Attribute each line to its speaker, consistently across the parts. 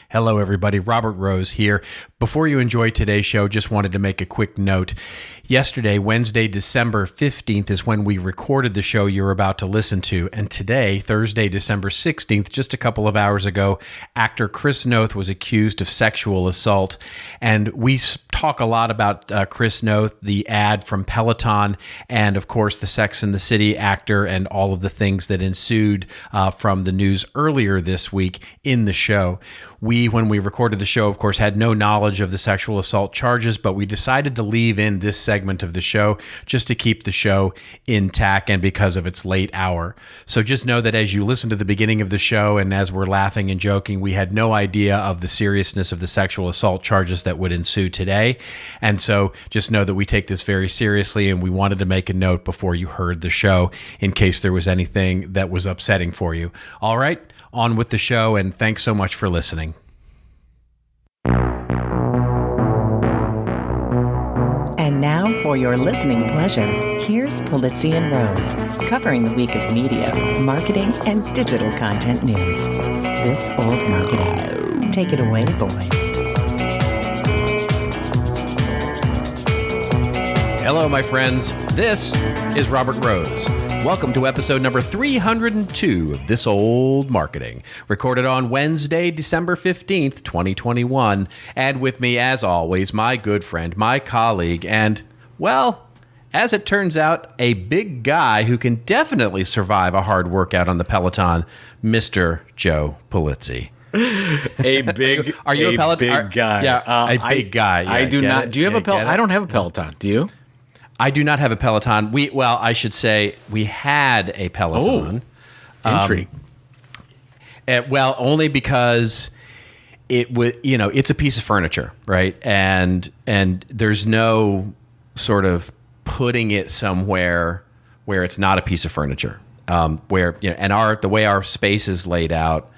Speaker 1: Hello, everybody. Robert Rose here. Before you enjoy today's show, just wanted to make a quick note. Yesterday, Wednesday, December 15th, is when we recorded the show you're about to listen to. And today, Thursday, December 16th, just a couple of hours ago, actor Chris Noth was accused of sexual assault. And we talk a lot about Chris Noth, the ad from Peloton, and of course, the Sex and the City actor, and all of the things that ensued from the news earlier this week in the show. When we recorded the show, of course, had no knowledge of the sexual assault charges, but we decided to leave in this segment of the show just to keep the show intact and because of its late hour. So just know that as you listen to the beginning of the show and as we're laughing and joking, we had no idea of the seriousness of the sexual assault charges that would ensue today. And so just know that we take this very seriously, and we wanted to make a note before you heard the show in case there was anything that was upsetting for you. All right, on with the show, and thanks so much for listening.
Speaker 2: And now, for your listening pleasure, here's Polizzi and Rose, covering the week of media, marketing, and digital content news. This Old Marketing. Take it away, boys.
Speaker 1: Hello, my friends. This is Robert Rose. Welcome to episode number 302 of This Old Marketing, recorded on Wednesday, December 15th, 2021. And with me, as always, my good friend, my colleague, and, well, as it turns out, a big guy who can definitely survive a hard workout on the Peloton, Mr. Joe Polizzi.
Speaker 3: A big,
Speaker 1: are you a Peloton?
Speaker 3: Big guy.
Speaker 1: Yeah, a big guy. Yeah,
Speaker 3: I do not.
Speaker 1: It?
Speaker 3: Do you have a Peloton? I don't have a Peloton. Do you?
Speaker 1: I do not have a Peloton. I should say we had a Peloton.
Speaker 3: Oh, intrigue.
Speaker 1: Only because it would, it's a piece of furniture, right? And there's no sort of putting it somewhere where it's not a piece of furniture. And the way our space is laid out,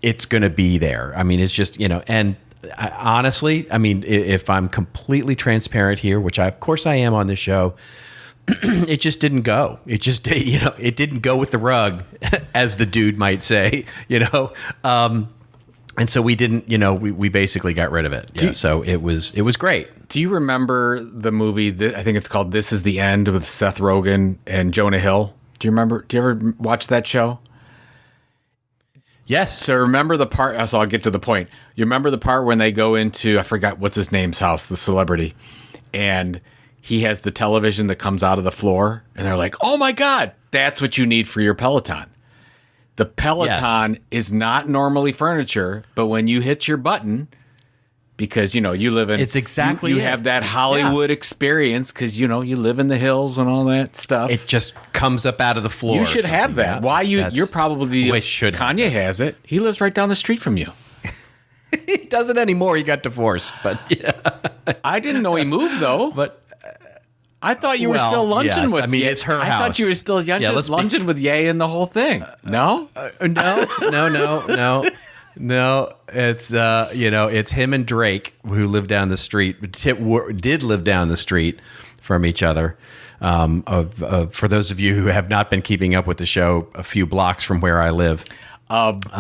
Speaker 1: it's going to be there. I mean, it's just, and honestly, if I'm completely transparent here, which of course I am on this show, it just didn't go. It just, it didn't go with the rug, as the dude might say, and so we didn't, we basically got rid of it. Yeah, so it was great.
Speaker 3: Do you remember the movie I think it's called This Is the End with Seth Rogen and Jonah Hill? Do you remember? Do you ever watch that show?
Speaker 1: Yes.
Speaker 3: So remember the part, so I'll get to the point. You remember the part when they go into, I forgot what's his name's house, the celebrity, and he has the television that comes out of the floor, and they're like, oh my God, that's what you need for your Peloton. The Peloton is not normally furniture, but when you hit your button, because, you live in...
Speaker 1: It's exactly
Speaker 3: You have that Hollywood experience because, you live in the hills and all that stuff.
Speaker 1: It just comes up out of the floor.
Speaker 3: You should have that. Why you're probably... Kanye has it. He lives right down the street from you.
Speaker 1: He doesn't anymore. He got divorced, but yeah.
Speaker 3: I didn't know he moved, though.
Speaker 1: But
Speaker 3: I thought you were still lunging with Ye.
Speaker 1: It's her house.
Speaker 3: I thought you were still lunging with Ye and the whole thing. No?
Speaker 1: No, it's it's him and Drake who live down the street. Did live down the street from each other. For those of you who have not been keeping up with the show, a few blocks from where I live. But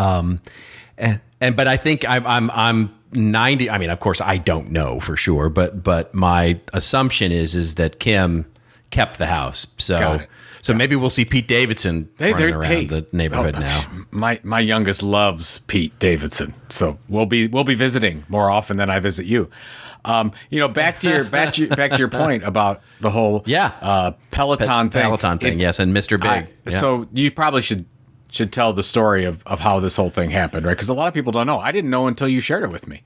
Speaker 1: I think I'm 90. I mean, of course, I don't know for sure, but my assumption is that Kim kept the house. So maybe we'll see Pete Davidson running around the neighborhood now.
Speaker 3: My youngest loves Pete Davidson, so we'll be visiting more often than I visit you. Back to your point about the whole Peloton thing.
Speaker 1: Peloton thing, yes, and Mr. Big.
Speaker 3: So you probably should tell the story of how this whole thing happened, right? Because a lot of people don't know. I didn't know until you shared it with me.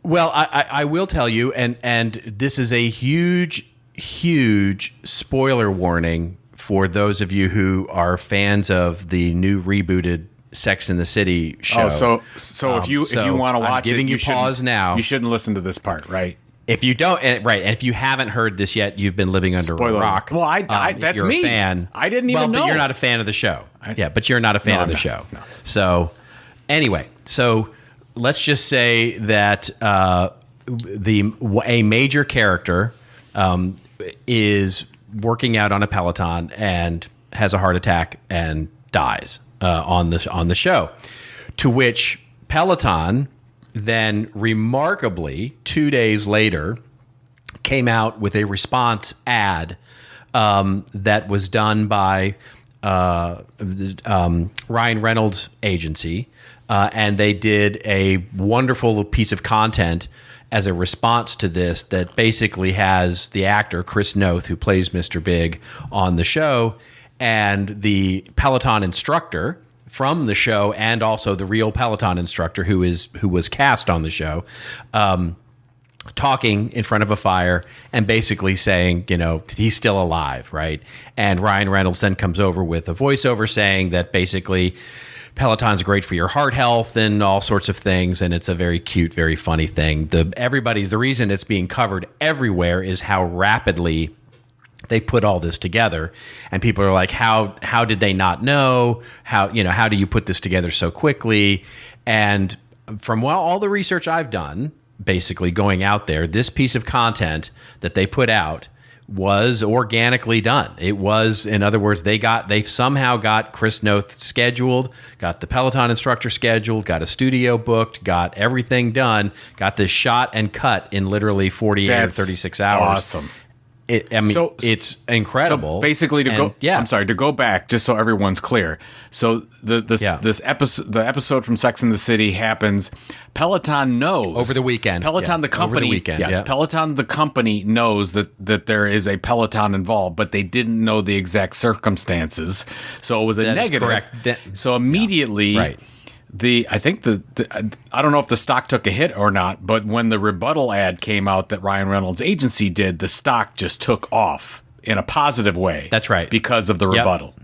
Speaker 1: Well, I will tell you, and this is a huge spoiler warning for those of you who are fans of the new rebooted Sex and the City show.
Speaker 3: Oh, so if you want to watch
Speaker 1: giving
Speaker 3: it,
Speaker 1: you pause now.
Speaker 3: You shouldn't listen to this part, right?
Speaker 1: If you don't, and if you haven't heard this yet, you've been living under a rock.
Speaker 3: Well, that's
Speaker 1: you're
Speaker 3: me.
Speaker 1: A fan.
Speaker 3: I didn't even know.
Speaker 1: But you're not a fan of the show. But you're not a fan of the show.
Speaker 3: No.
Speaker 1: So anyway, let's just say that a major character is working out on a Peloton and has a heart attack and dies on the show, to which Peloton then remarkably 2 days later came out with a response ad that was done by Ryan Reynolds' agency, and they did a wonderful piece of content as a response to this that basically has the actor Chris Noth, who plays Mr. Big, on the show, and the Peloton instructor from the show, and also the real Peloton instructor who was cast on the show, talking in front of a fire and basically saying, he's still alive, right? And Ryan Reynolds then comes over with a voiceover saying that basically Peloton's great for your heart health and all sorts of things, and it's a very cute, very funny thing. The reason it's being covered everywhere is how rapidly they put all this together, and people are like, how did they not know? How do you put this together so quickly? And from all the research I've done, basically going out there, this piece of content that they put out was organically done. It was, in other words, they somehow got Chris Noth scheduled, got the Peloton instructor scheduled, got a studio booked, got everything done, got this shot and cut in literally 48 or 36 hours.
Speaker 3: Awesome.
Speaker 1: It's incredible.
Speaker 3: So basically, to go back, just so everyone's clear. So the episode from Sex and the City happens. Peloton knows
Speaker 1: over the weekend.
Speaker 3: Peloton the company,
Speaker 1: over the weekend,
Speaker 3: Peloton the company knows that there is a Peloton involved, but they didn't know the exact circumstances. So it was a negative.
Speaker 1: Correct.
Speaker 3: So immediately,
Speaker 1: right.
Speaker 3: I think I don't know if the stock took a hit or not, but when the rebuttal ad came out that Ryan Reynolds' agency did, the stock just took off in a positive way.
Speaker 1: That's right.
Speaker 3: Because of the rebuttal.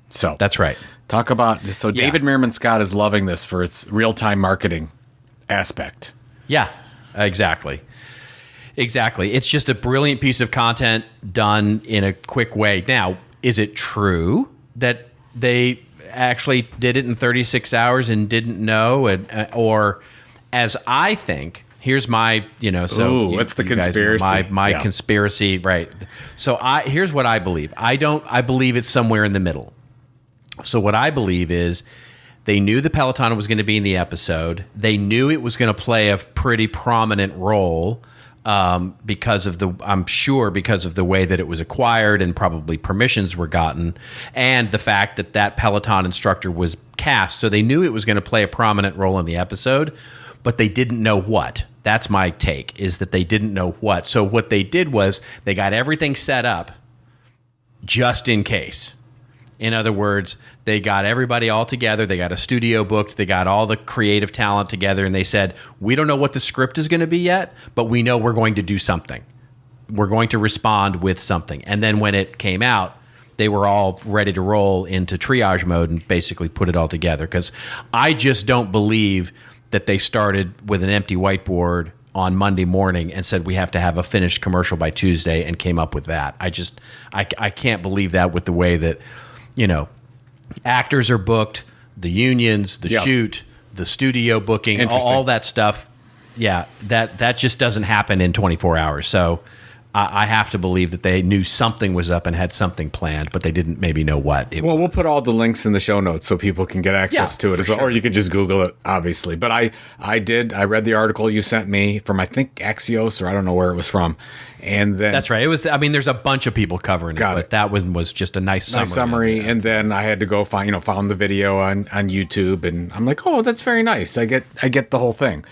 Speaker 3: So
Speaker 1: that's right.
Speaker 3: Talk about David Meerman Scott is loving this for its real-time marketing aspect.
Speaker 1: Yeah, exactly. It's just a brilliant piece of content done in a quick way. Now, is it true that they actually did it in 36 hours and didn't know, or as I think, here's my,
Speaker 3: what's the conspiracy?
Speaker 1: My conspiracy, right? So here's what I believe. I believe it's somewhere in the middle. So what I believe is they knew the Peloton was going to be in the episode. They knew it was going to play a pretty prominent role because of the way that it was acquired and probably permissions were gotten, and the fact that Peloton instructor was cast. So they knew it was going to play a prominent role in the episode, but they didn't know what. That's my take, is that they didn't know what. So what they did was they got everything set up just in case. In other words, they got everybody all together. They got a studio booked. They got all the creative talent together. And they said, we don't know what the script is going to be yet, but we know we're going to do something. We're going to respond with something. And then when it came out, they were all ready to roll into triage mode and basically put it all together. Because I just don't believe that they started with an empty whiteboard on Monday morning and said we have to have a finished commercial by Tuesday and came up with that. I can't believe that with the way that, actors are booked, the unions, the shoot, the studio booking, all that stuff. Yeah, that just doesn't happen in 24 hours. So I have to believe that they knew something was up and had something planned, but they didn't maybe know what.
Speaker 3: We'll put all the links in the show notes so people can get access to it as well. Sure. Or you could just Google it, obviously. But I read the article you sent me from, I think, Axios, or I don't know where it was from. And then
Speaker 1: that's right. It was. There's a bunch of people covering it, but that one was just a nice summary.
Speaker 3: And then I had to go found the video on YouTube, and I'm like, oh, that's very nice. I get the whole thing.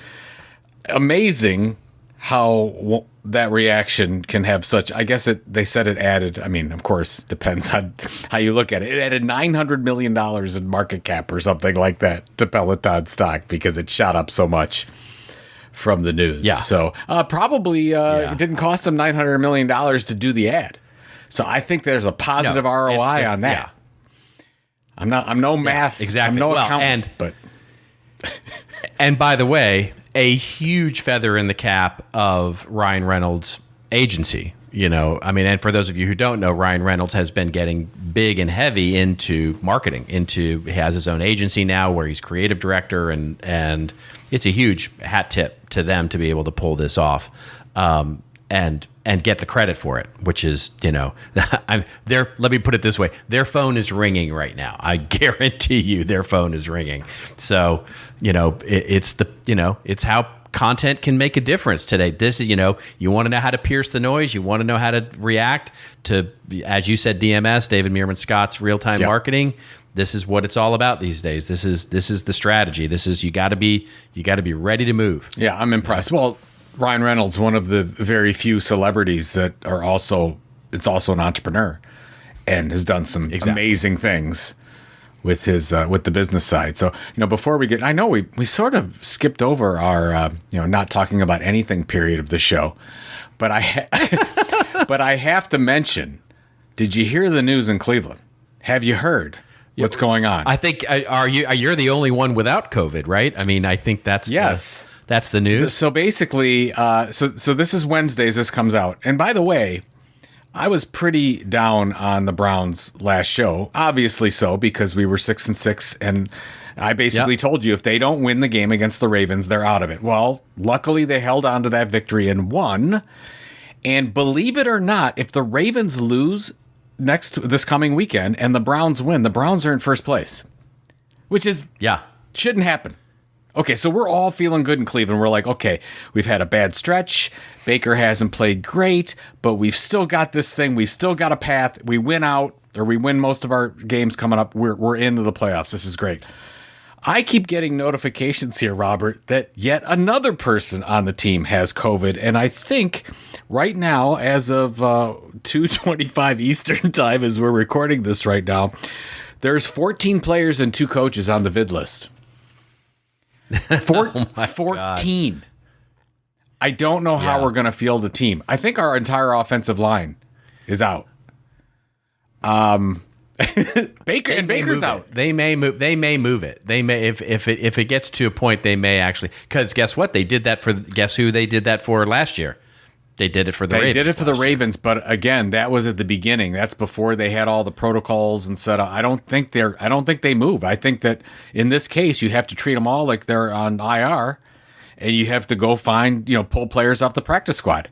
Speaker 3: Amazing how that reaction can have such. I guess they said it added. Of course, depends on how you look at it. It added $900 million in market cap or something like that to Peloton stock because it shot up so much from the news. Yeah. So probably it didn't cost them $900 million to do the ad. So I think there's a positive ROI on that. Yeah. I'm no math.
Speaker 1: Exactly.
Speaker 3: I'm no accountant. But
Speaker 1: and by the way, a huge feather in the cap of Ryan Reynolds' agency. And for those of you who don't know, Ryan Reynolds has been getting big and heavy into marketing. He has his own agency now where he's creative director, and it's a huge hat tip to them to be able to pull this off. and get the credit for it, which is, let me put it this way. Their phone is ringing right now. I guarantee you their phone is ringing. So, it's how content can make a difference today. This is, you want to know how to pierce the noise. You want to know how to react to, as you said, DMS, David Meerman Scott's real-time marketing. This is what it's all about these days. This is the strategy. This is, you got to be ready to move.
Speaker 3: Yeah, I'm impressed. Well, Ryan Reynolds, one of the very few celebrities that are also an entrepreneur and has done some amazing things with his with the business side. So, before we get, I know we sort of skipped over our not talking about anything period of the show, but but I have to mention, did you hear the news in Cleveland? Have you heard what's going on?
Speaker 1: I think you're the only one without COVID, right? I mean, I think that's that's the news.
Speaker 3: So basically, so this is Wednesdays. This comes out, and by the way, I was pretty down on the Browns last show. Obviously, so because we were 6-6, and I basically told you if they don't win the game against the Ravens, they're out of it. Well, luckily they held on to that victory and won. And believe it or not, if the Ravens lose this coming weekend and the Browns win, the Browns are in first place, which is shouldn't happen. Okay, so we're all feeling good in Cleveland. We're like, okay, we've had a bad stretch. Baker hasn't played great, but we've still got this thing. We've still got a path. We win out, or we win most of our games coming up. We're into the playoffs. This is great. I keep getting notifications here, Robert, that yet another person on the team has COVID, and I think right now, as of 2:25 Eastern time, as we're recording this right now, there's 14 players and 2 coaches on the vid list. 14. God. I don't know how we're going to field a team. I think our entire offensive line is out. Baker's out.
Speaker 1: They may move it. They may if it gets to a point, they may actually, because guess what? Guess who they did that for last year? They did it for the Ravens.
Speaker 3: They did it for the Ravens, but again, that was at the beginning. That's before they had all the protocols and set up. I don't think they move. I think that in this case, you have to treat them all like they're on IR, and you have to go find, pull players off the practice squad.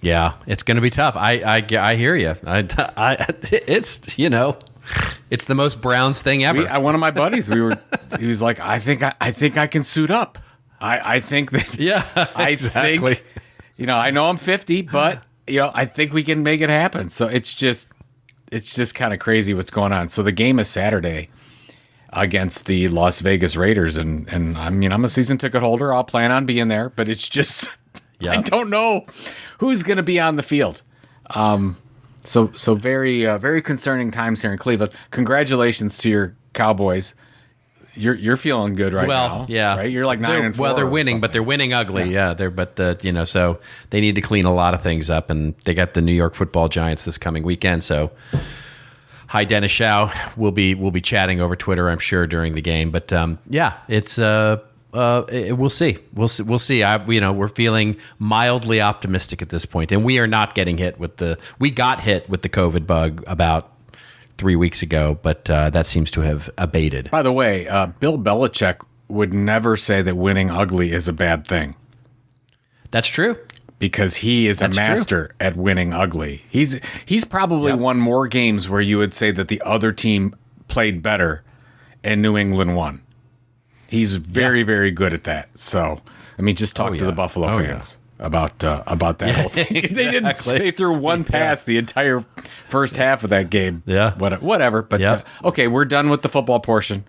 Speaker 1: Yeah, it's going to be tough. I hear you. It's it's the most Browns thing ever.
Speaker 3: One of my buddies, he was like, I think I can suit up. I think that.
Speaker 1: Yeah, exactly.
Speaker 3: Think, I know I'm 50, but I think we can make it happen. So it's just kind of crazy what's going on. So the game is Saturday against the Las Vegas Raiders, and I'm a season ticket holder. I'll plan on being there, but it's just I don't know who's going to be on the field. So very very concerning times here in Cleveland. Congratulations to your Cowboys. You're feeling good right now.
Speaker 1: Well, yeah,
Speaker 3: right. You're like 9-4.
Speaker 1: Well, they're winning, but they're winning ugly. Yeah, so they need to clean a lot of things up, and they got the New York Football Giants this coming weekend. So, hi, Dennis Shao. We'll be chatting over Twitter, I'm sure, during the game. But it's we'll see. We'll see. We're feeling mildly optimistic at this point, and we are not getting hit with we got hit with the COVID bug about 3 weeks ago, but that seems to have abated.
Speaker 3: By the way, Bill Belichick would never say that winning ugly is a bad thing.
Speaker 1: That's true.
Speaker 3: Because he is a master at winning ugly. He's probably won more games where you would say that the other team played better and New England won. He's very, very good at that. So, just talk to the Buffalo fans. About that whole thing. They threw one pass the entire first half of that game.
Speaker 1: Yeah.
Speaker 3: Whatever. But okay, we're done with the football portion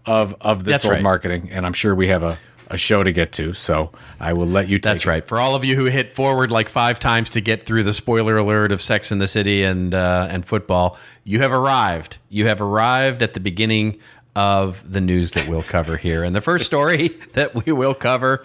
Speaker 3: of this old marketing, and I'm sure we have a show to get to, so I will let you take
Speaker 1: That's right. For all of you who hit forward like 5 times to get through the spoiler alert of Sex and the City and football, you have arrived. You have arrived at the beginning of the news that we'll cover here. And the first story that we will cover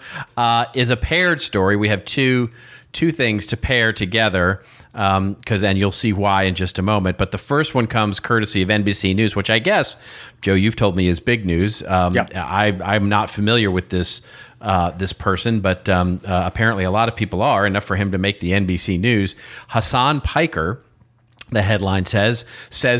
Speaker 1: is a paired story. We have two things to pair together, and you'll see why in just a moment. But the first one comes courtesy of NBC News, which I guess, Joe, you've told me is big news. I'm not familiar with this person, but apparently a lot of people are, enough for him to make the NBC News. Hassan Piker, The headline says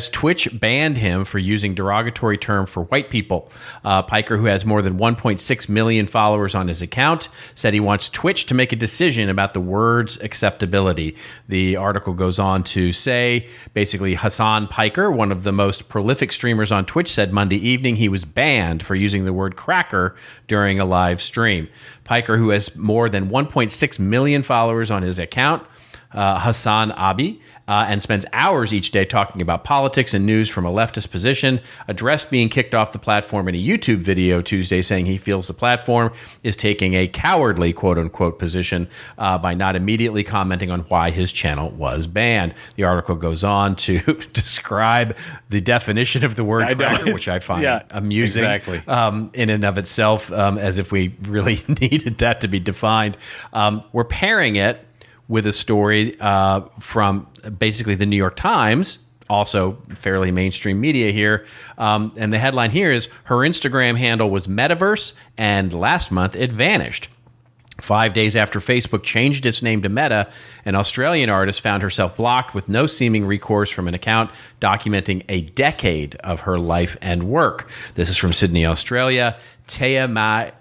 Speaker 1: Twitch banned him for using derogatory term for white people. Piker, who has more than 1.6 million followers on his account, said he wants Twitch to make a decision about the word's acceptability. The article goes on to say, basically, Hassan Piker, one of the most prolific streamers on Twitch, said Monday evening he was banned for using the word cracker during a live stream. Piker, who has more than 1.6 million followers on his account, Hassan Abi, and spends hours each day talking about politics and news from a leftist position, addressed being kicked off the platform in a YouTube video Tuesday, saying he feels the platform is taking a cowardly, quote-unquote, position by not immediately commenting on why his channel was banned. The article goes on to describe the definition of the word cracker, which I find amusing in and of itself, as if we really needed that to be defined. We're pairing it with a story from basically the New York Times, also fairly mainstream media here. And the headline here is, her Instagram handle was metaverse, and last month it vanished. 5 days after Facebook changed its name to Meta, an Australian artist found herself blocked with no seeming recourse from an account documenting a decade of her life and work. This is from Sydney, Australia. Teamai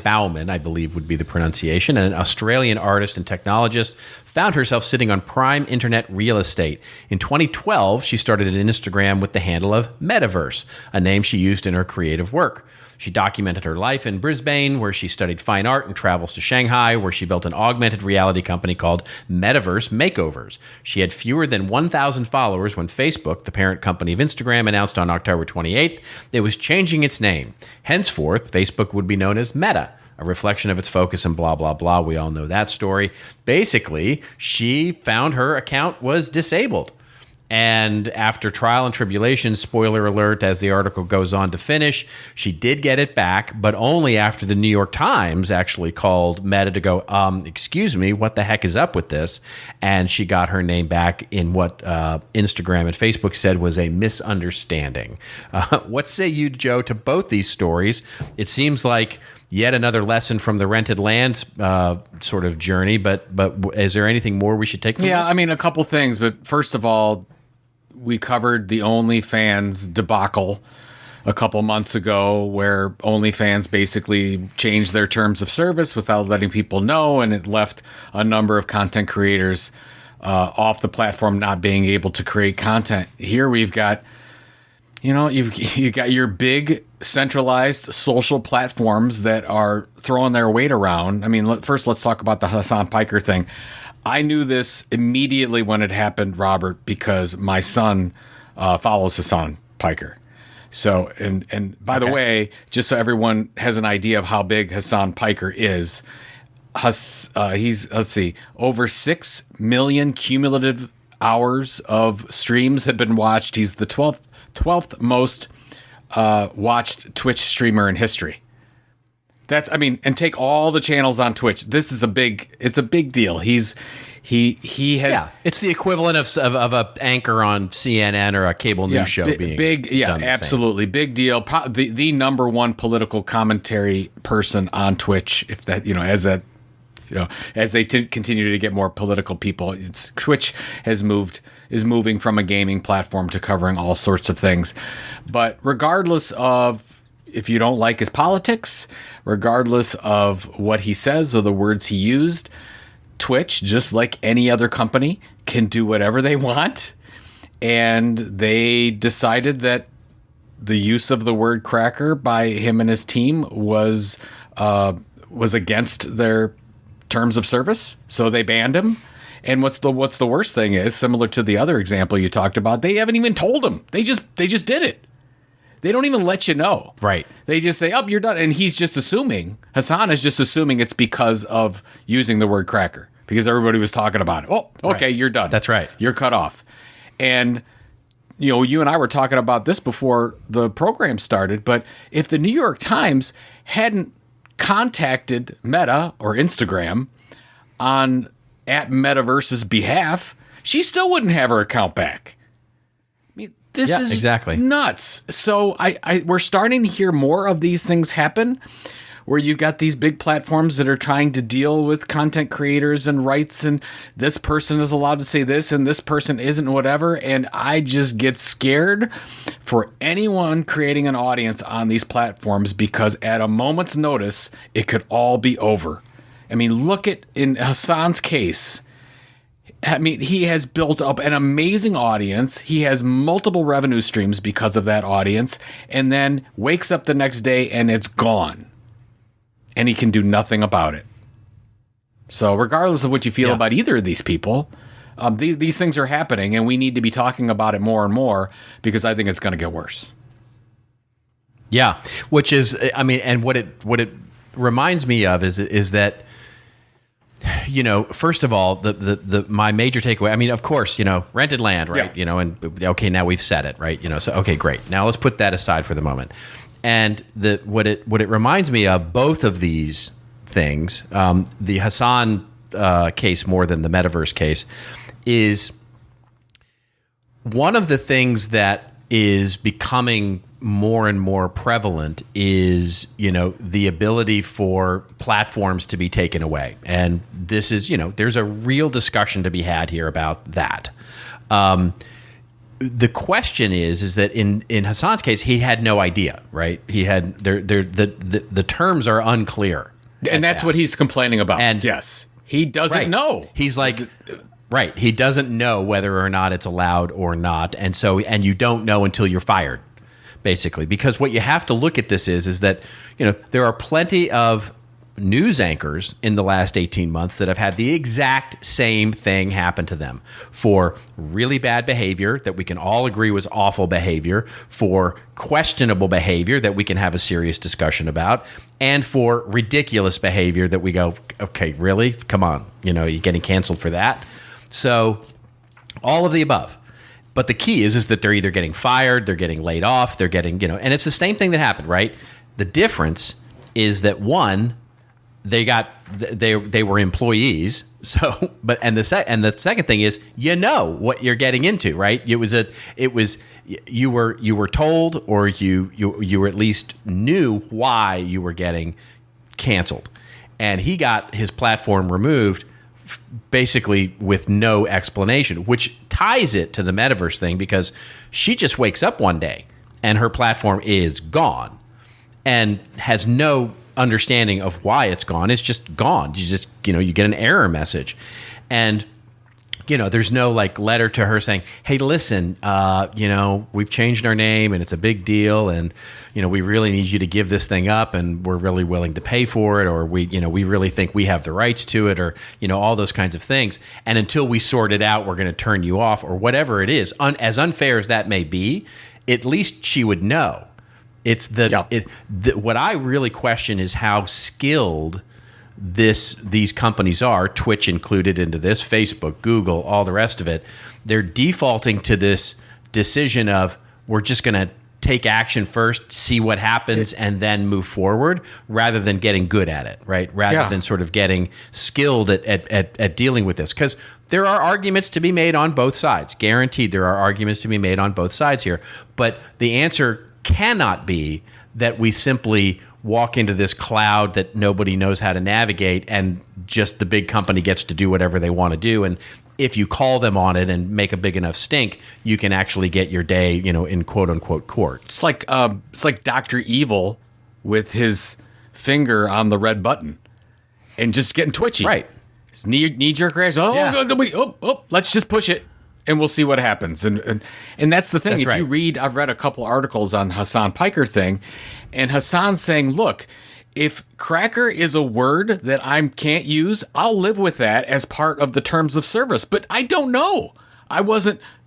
Speaker 1: Bauman, I believe would be the pronunciation, an Australian artist and technologist, found herself sitting on prime internet real estate. In 2012, she started an Instagram with the handle of Metaverse, a name she used in her creative work. She documented her life in Brisbane, where she studied fine art, and travels to Shanghai, where she built an augmented reality company called Metaverse Makeovers. She had fewer than 1,000 followers when Facebook, the parent company of Instagram, announced on October 28th it was changing its name. Henceforth, Facebook would be known as Meta, a reflection of its focus and blah, blah, blah. We all know that story. Basically, she found her account was disabled. And after trial and tribulation, spoiler alert, as the article goes on to finish, she did get it back, but only after the New York Times actually called Meta to go, excuse me, what the heck is up with this? And she got her name back in what Instagram and Facebook said was a misunderstanding. What say you, Joe, to both these stories? It seems like yet another lesson from the rented land sort of journey, but is there anything more we should take from this?
Speaker 3: Yeah, I mean, a couple things, but first of all, we covered the OnlyFans debacle a couple months ago, where OnlyFans basically changed their terms of service without letting people know, and it left a number of content creators off the platform, not being able to create content. Here we've got, you've got your big centralized social platforms that are throwing their weight around. I mean, first let's talk about the Hassan Piker thing. I knew this immediately when it happened, Robert, because my son follows Hassan Piker. So, and by the way, just so everyone has an idea of how big Hassan Piker is, he's, over 6 million cumulative hours of streams have been watched. He's the 12th most watched Twitch streamer in history. And take all the channels on Twitch. It's a big deal. He has.
Speaker 1: Yeah, it's the equivalent of a anchor on CNN or a cable news show being
Speaker 3: big. Yeah, absolutely. Big deal. The number one political commentary person on Twitch, if that, as they continue to get more political people, Twitch is moving from a gaming platform to covering all sorts of things. But regardless of if you don't like his politics, regardless of what he says or the words he used, Twitch, just like any other company, can do whatever they want. And they decided that the use of the word cracker by him and his team was against their terms of service. So they banned him. And what's the worst thing is, similar to the other example you talked about, they haven't even told him. They just did it. They don't even let you know.
Speaker 1: Right.
Speaker 3: They just say, you're done. And he's just assuming, Hassan is just assuming it's because of using the word cracker, because everybody was talking about it. Oh, okay, right. You're done.
Speaker 1: That's right.
Speaker 3: You're cut off. And, you and I were talking about this before the program started, but if the New York Times hadn't contacted Meta or Instagram at Metaverse's behalf, she still wouldn't have her account back. This is
Speaker 1: exactly
Speaker 3: nuts. So we're starting to hear more of these things happen where you've got these big platforms that are trying to deal with content creators and rights, and this person is allowed to say this and this person isn't, whatever. And I just get scared for anyone creating an audience on these platforms, because at a moment's notice, it could all be over. I mean, look at in Hassan's case. I mean, he has built up an amazing audience. He has multiple revenue streams because of that audience, and then wakes up the next day and it's gone. And he can do nothing about it. So regardless of what you feel about either of these people, these things are happening, and we need to be talking about it more and more, because I think it's going to get worse.
Speaker 1: Yeah, which is, I mean, and what it reminds me of is that, you know, first of all, my major takeaway, I mean, of course, you know, rented land, right?
Speaker 3: Yeah.
Speaker 1: You know, and okay, now we've said it, right? You know, so okay, great. Now let's put that aside for the moment. And what it reminds me of, both of these things, the Hassan case more than the metaverse case, is one of the things that is becoming more and more prevalent is, you know, the ability for platforms to be taken away. And this is, you know, there's a real discussion to be had here about that. The question is that in Hassan's case, he had no idea, right? He had the terms are unclear.
Speaker 3: And that's what he's complaining about.
Speaker 1: And
Speaker 3: yes, he doesn't know.
Speaker 1: He's like, right. He doesn't know whether or not it's allowed or not. And so, and you don't know until you're fired, basically, because what you have to look at this is that, you know, there are plenty of news anchors in the last 18 months that have had the exact same thing happen to them for really bad behavior that we can all agree was awful behavior, for questionable behavior that we can have a serious discussion about, and for ridiculous behavior that we go, okay, really? Come on. You know, you're getting canceled for that. So all of the above. But the key is that they're either getting fired, they're getting laid off, they're getting, you know, and it's the same thing that happened, right? The difference is that one, they were employees. So, but and the second thing is, you know what you're getting into, right? You were told, or you were at least knew why you were getting canceled, and he got his platform removed basically with no explanation, which ties it to the metaverse thing, because she just wakes up one day and her platform is gone and has no understanding of why it's gone. It's just gone. You just, you know, you get an error message, and, you know, there's no like letter to her saying, hey, listen, you know, we've changed our name and it's a big deal, and, you know, we really need you to give this thing up, and we're really willing to pay for it, or we really think we have the rights to it, or, you know, all those kinds of things. And until we sort it out, we're going to turn you off, or whatever it is. As unfair as that may be, at least she would know. It's what I really question is how skilled these companies are, Twitch included into this, Facebook, Google, all the rest of it. They're defaulting to this decision of, we're just going to take action first, see what happens, and then move forward, rather than getting good at it, right? Rather than sort of getting skilled at dealing with this. Because there are arguments to be made on both sides. Guaranteed there are arguments to be made on both sides here. But the answer cannot be that we simply walk into this cloud that nobody knows how to navigate, and just the big company gets to do whatever they want to do. And if you call them on it and make a big enough stink, you can actually get your day, you know, in quote unquote court.
Speaker 3: It's like Dr. Evil with his finger on the red button and just getting twitchy.
Speaker 1: Right.
Speaker 3: His knee jerk reaction. Let's just push it, and we'll see what happens. And that's the thing.
Speaker 1: That's
Speaker 3: if
Speaker 1: right.
Speaker 3: you read, I've read a couple articles on Hassan Piker thing, and Hassan's saying, look, if cracker is a word that I can't use, I'll live with that as part of the terms of service. But I don't know.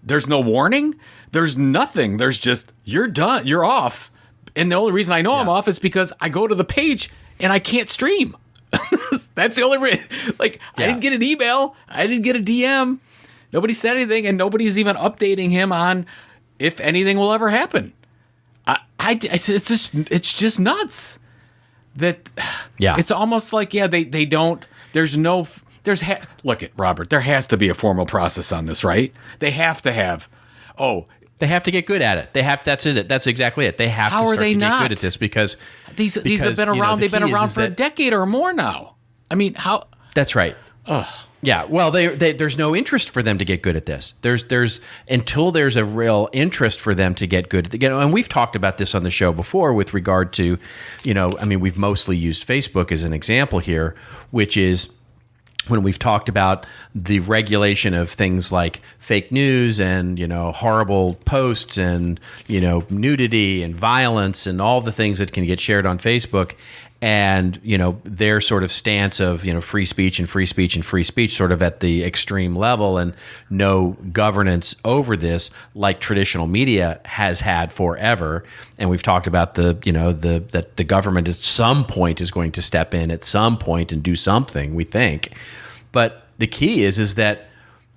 Speaker 3: There's no warning. There's nothing. There's just, you're done. You're off. And the only reason I know I'm off is because I go to the page and I can't stream. That's the only reason. Like, I didn't get an email. I didn't get a DM. Nobody said anything, and nobody's even updating him on if anything will ever happen. It's just nuts. It's almost like they don't. Look at Robert. There has to be a formal process on this, right? They have to have. Oh,
Speaker 1: They have to get good at it. That's it. That's exactly it. They have
Speaker 3: How
Speaker 1: to
Speaker 3: are
Speaker 1: start
Speaker 3: they
Speaker 1: to
Speaker 3: not?
Speaker 1: get good at this because
Speaker 3: these have been around. They've been around for a decade or more now. I mean, how?
Speaker 1: That's right. Yeah. Well, there's no interest for them to get good at this. There's until there's a real interest for them to get good. And we've talked about this on the show before with regard to, I mean, we've mostly used Facebook as an example here, which is when we've talked about the regulation of things like fake news and, horrible posts and, nudity and violence and all the things that can get shared on Facebook. And, their sort of stance of, free speech and free speech and free speech sort of at the extreme level and no governance over this like traditional media has had forever. And we've talked about that the government at some point is going to step in at some point and do something, we think. But the key is that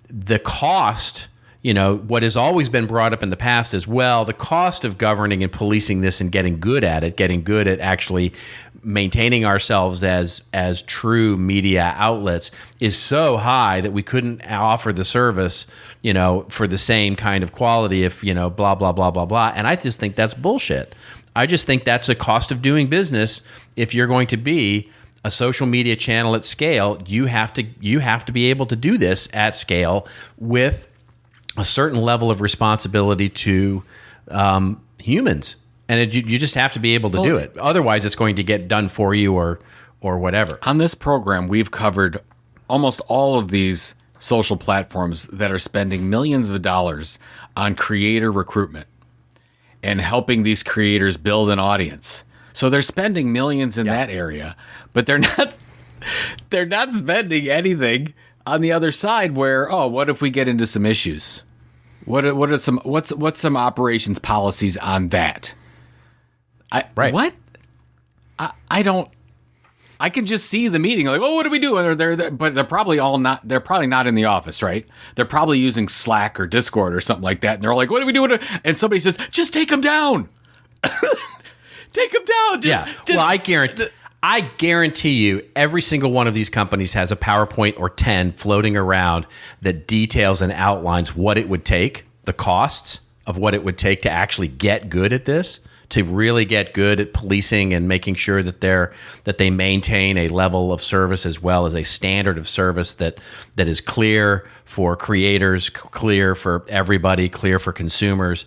Speaker 1: the cost, what has always been brought up in the past as well, the cost of governing and policing this and getting good at it, getting good at actually maintaining ourselves as true media outlets is so high that we couldn't offer the service, for the same kind of quality if, blah, blah, blah, blah, blah. And I just think that's bullshit. I just think that's a cost of doing business. If you're going to be a social media channel at scale, you have to be able to do this at scale with a certain level of responsibility to humans. And you just have to be able to do it. Otherwise, it's going to get done for you or whatever.
Speaker 3: On this program, we've covered almost all of these social platforms that are spending millions of dollars on creator recruitment and helping these creators build an audience. So they're spending millions in that area, but they're not spending anything on the other side where, what if we get into some issues? What's some operations policies on that? What? I don't. I can just see the meeting. Like, what do we do? And but they're probably not in the office, right? They're probably using Slack or Discord or something like that. And they're all like, what do we do? And somebody says, just take them down. Take them down.
Speaker 1: I guarantee you every single one of these companies has a PowerPoint or 10 floating around that details and outlines what it would take, the costs of what it would take to actually get good at this, to really get good at policing and making sure that they maintain a level of service as well as a standard of service that is clear for creators, clear for everybody, clear for consumers.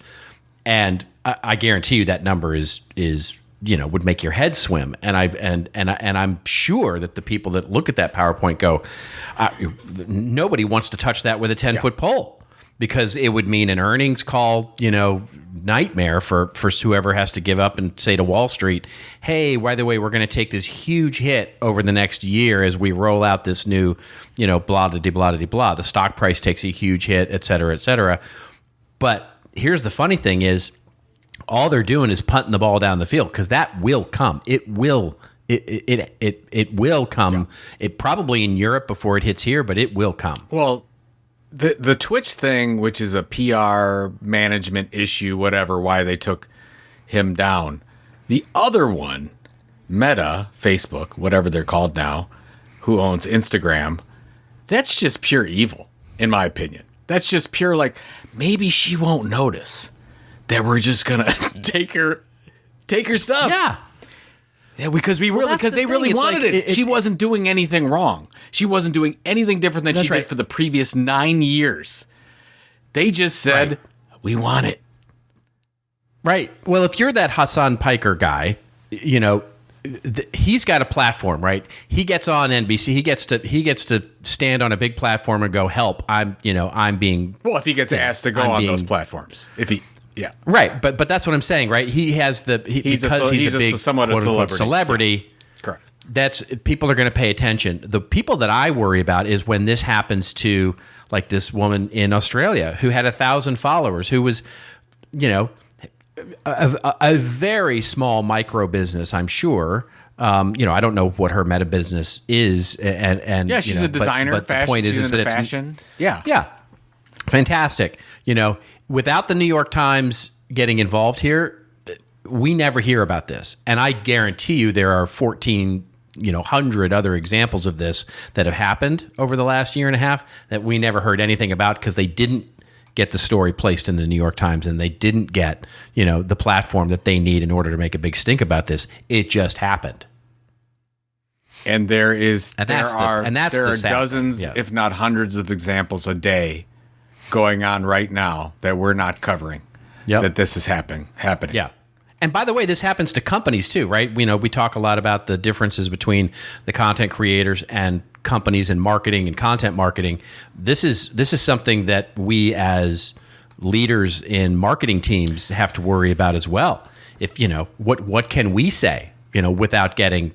Speaker 1: And I guarantee you that number is would make your head swim. And I'm sure that the people that look at that PowerPoint go, nobody wants to touch that with a 10-foot pole, because it would mean an earnings call, nightmare for whoever has to give up and say to Wall Street, hey, by the way, we're going to take this huge hit over the next year as we roll out this new, blah, blah, blah, blah, blah. The stock price takes a huge hit, et cetera, et cetera. But here's the funny thing is, all they're doing is punting the ball down the field, because that will come. It will come. Yeah. It probably in Europe before it hits here, but it will come.
Speaker 3: Well, the Twitch thing, which is a PR management issue, whatever, why they took him down. The other one, Meta, Facebook, whatever they're called now, who owns Instagram, that's just pure evil, in my opinion. That's just pure, like, maybe she won't notice that we're just gonna take her stuff. Yeah, because they really wanted it. She wasn't doing anything wrong. She wasn't doing anything different than she did for the previous 9 years. They just said, we want it.
Speaker 1: Right. Well, if you're that Hassan Piker guy, he's got a platform, right? He gets on NBC. He gets to stand on a big platform and go, help. I'm being.
Speaker 3: Well, if he gets asked to go on those platforms, yeah.
Speaker 1: Right, but that's what I'm saying, right? He has he's a big
Speaker 3: somewhat a
Speaker 1: celebrity.
Speaker 3: Correct.
Speaker 1: That's people are going to pay attention. The people that I worry about is when this happens to, like, this woman in Australia who had 1,000 followers, who was, a very small micro business, I'm sure. I don't know what her meta business is, and
Speaker 3: yeah, she's a designer.
Speaker 1: But the point is that it's
Speaker 3: fashion.
Speaker 1: Yeah, fantastic. Without the New York Times getting involved here, we never hear about this. And I guarantee you there are 1,400 other examples of this that have happened over the last year and a half that we never heard anything about, because they didn't get the story placed in the New York Times, and they didn't get, the platform that they need in order to make a big stink about this. It just happened.
Speaker 3: And there are dozens,
Speaker 1: yeah,
Speaker 3: if not hundreds of examples a day going on right now that we're not covering.
Speaker 1: Yep.
Speaker 3: That this is happening.
Speaker 1: Yeah. And by the way, this happens to companies too, right? We talk a lot about the differences between the content creators and companies in marketing and content marketing. This is something that we as leaders in marketing teams have to worry about as well. If what can we say, without getting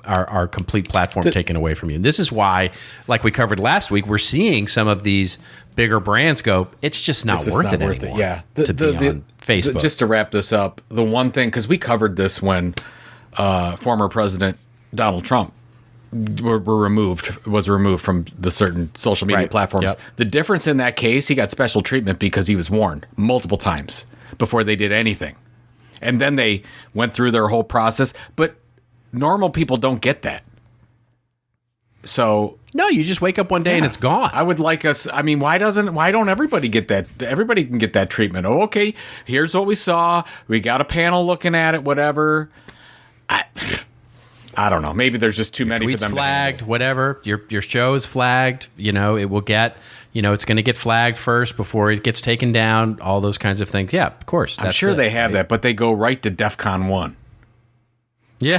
Speaker 1: our complete platform taken away from you? And this is why, like we covered last week, we're seeing some of these bigger brands go, it's just not worth it anymore.
Speaker 3: Yeah,
Speaker 1: to be on Facebook.
Speaker 3: Just to wrap this up, the one thing, because we covered this when former President Donald Trump was removed from the certain social media platforms.
Speaker 1: Yep.
Speaker 3: The difference in that case, he got special treatment because he was warned multiple times before they did anything. And then they went through their whole process. But normal people don't get that. So
Speaker 1: no, you just wake up one day and it's gone.
Speaker 3: I would like us. I mean, why don't everybody get that? Everybody can get that treatment. Oh, okay, here's what we saw. We got a panel looking at it. Whatever. I don't know. Maybe there's just too many for them.
Speaker 1: Flagged, whatever. Your show is flagged. It will get. It's going to get flagged first before it gets taken down. All those kinds of things. Yeah, of course.
Speaker 3: I'm sure they have that, but they go right to DEFCON 1.
Speaker 1: Yeah.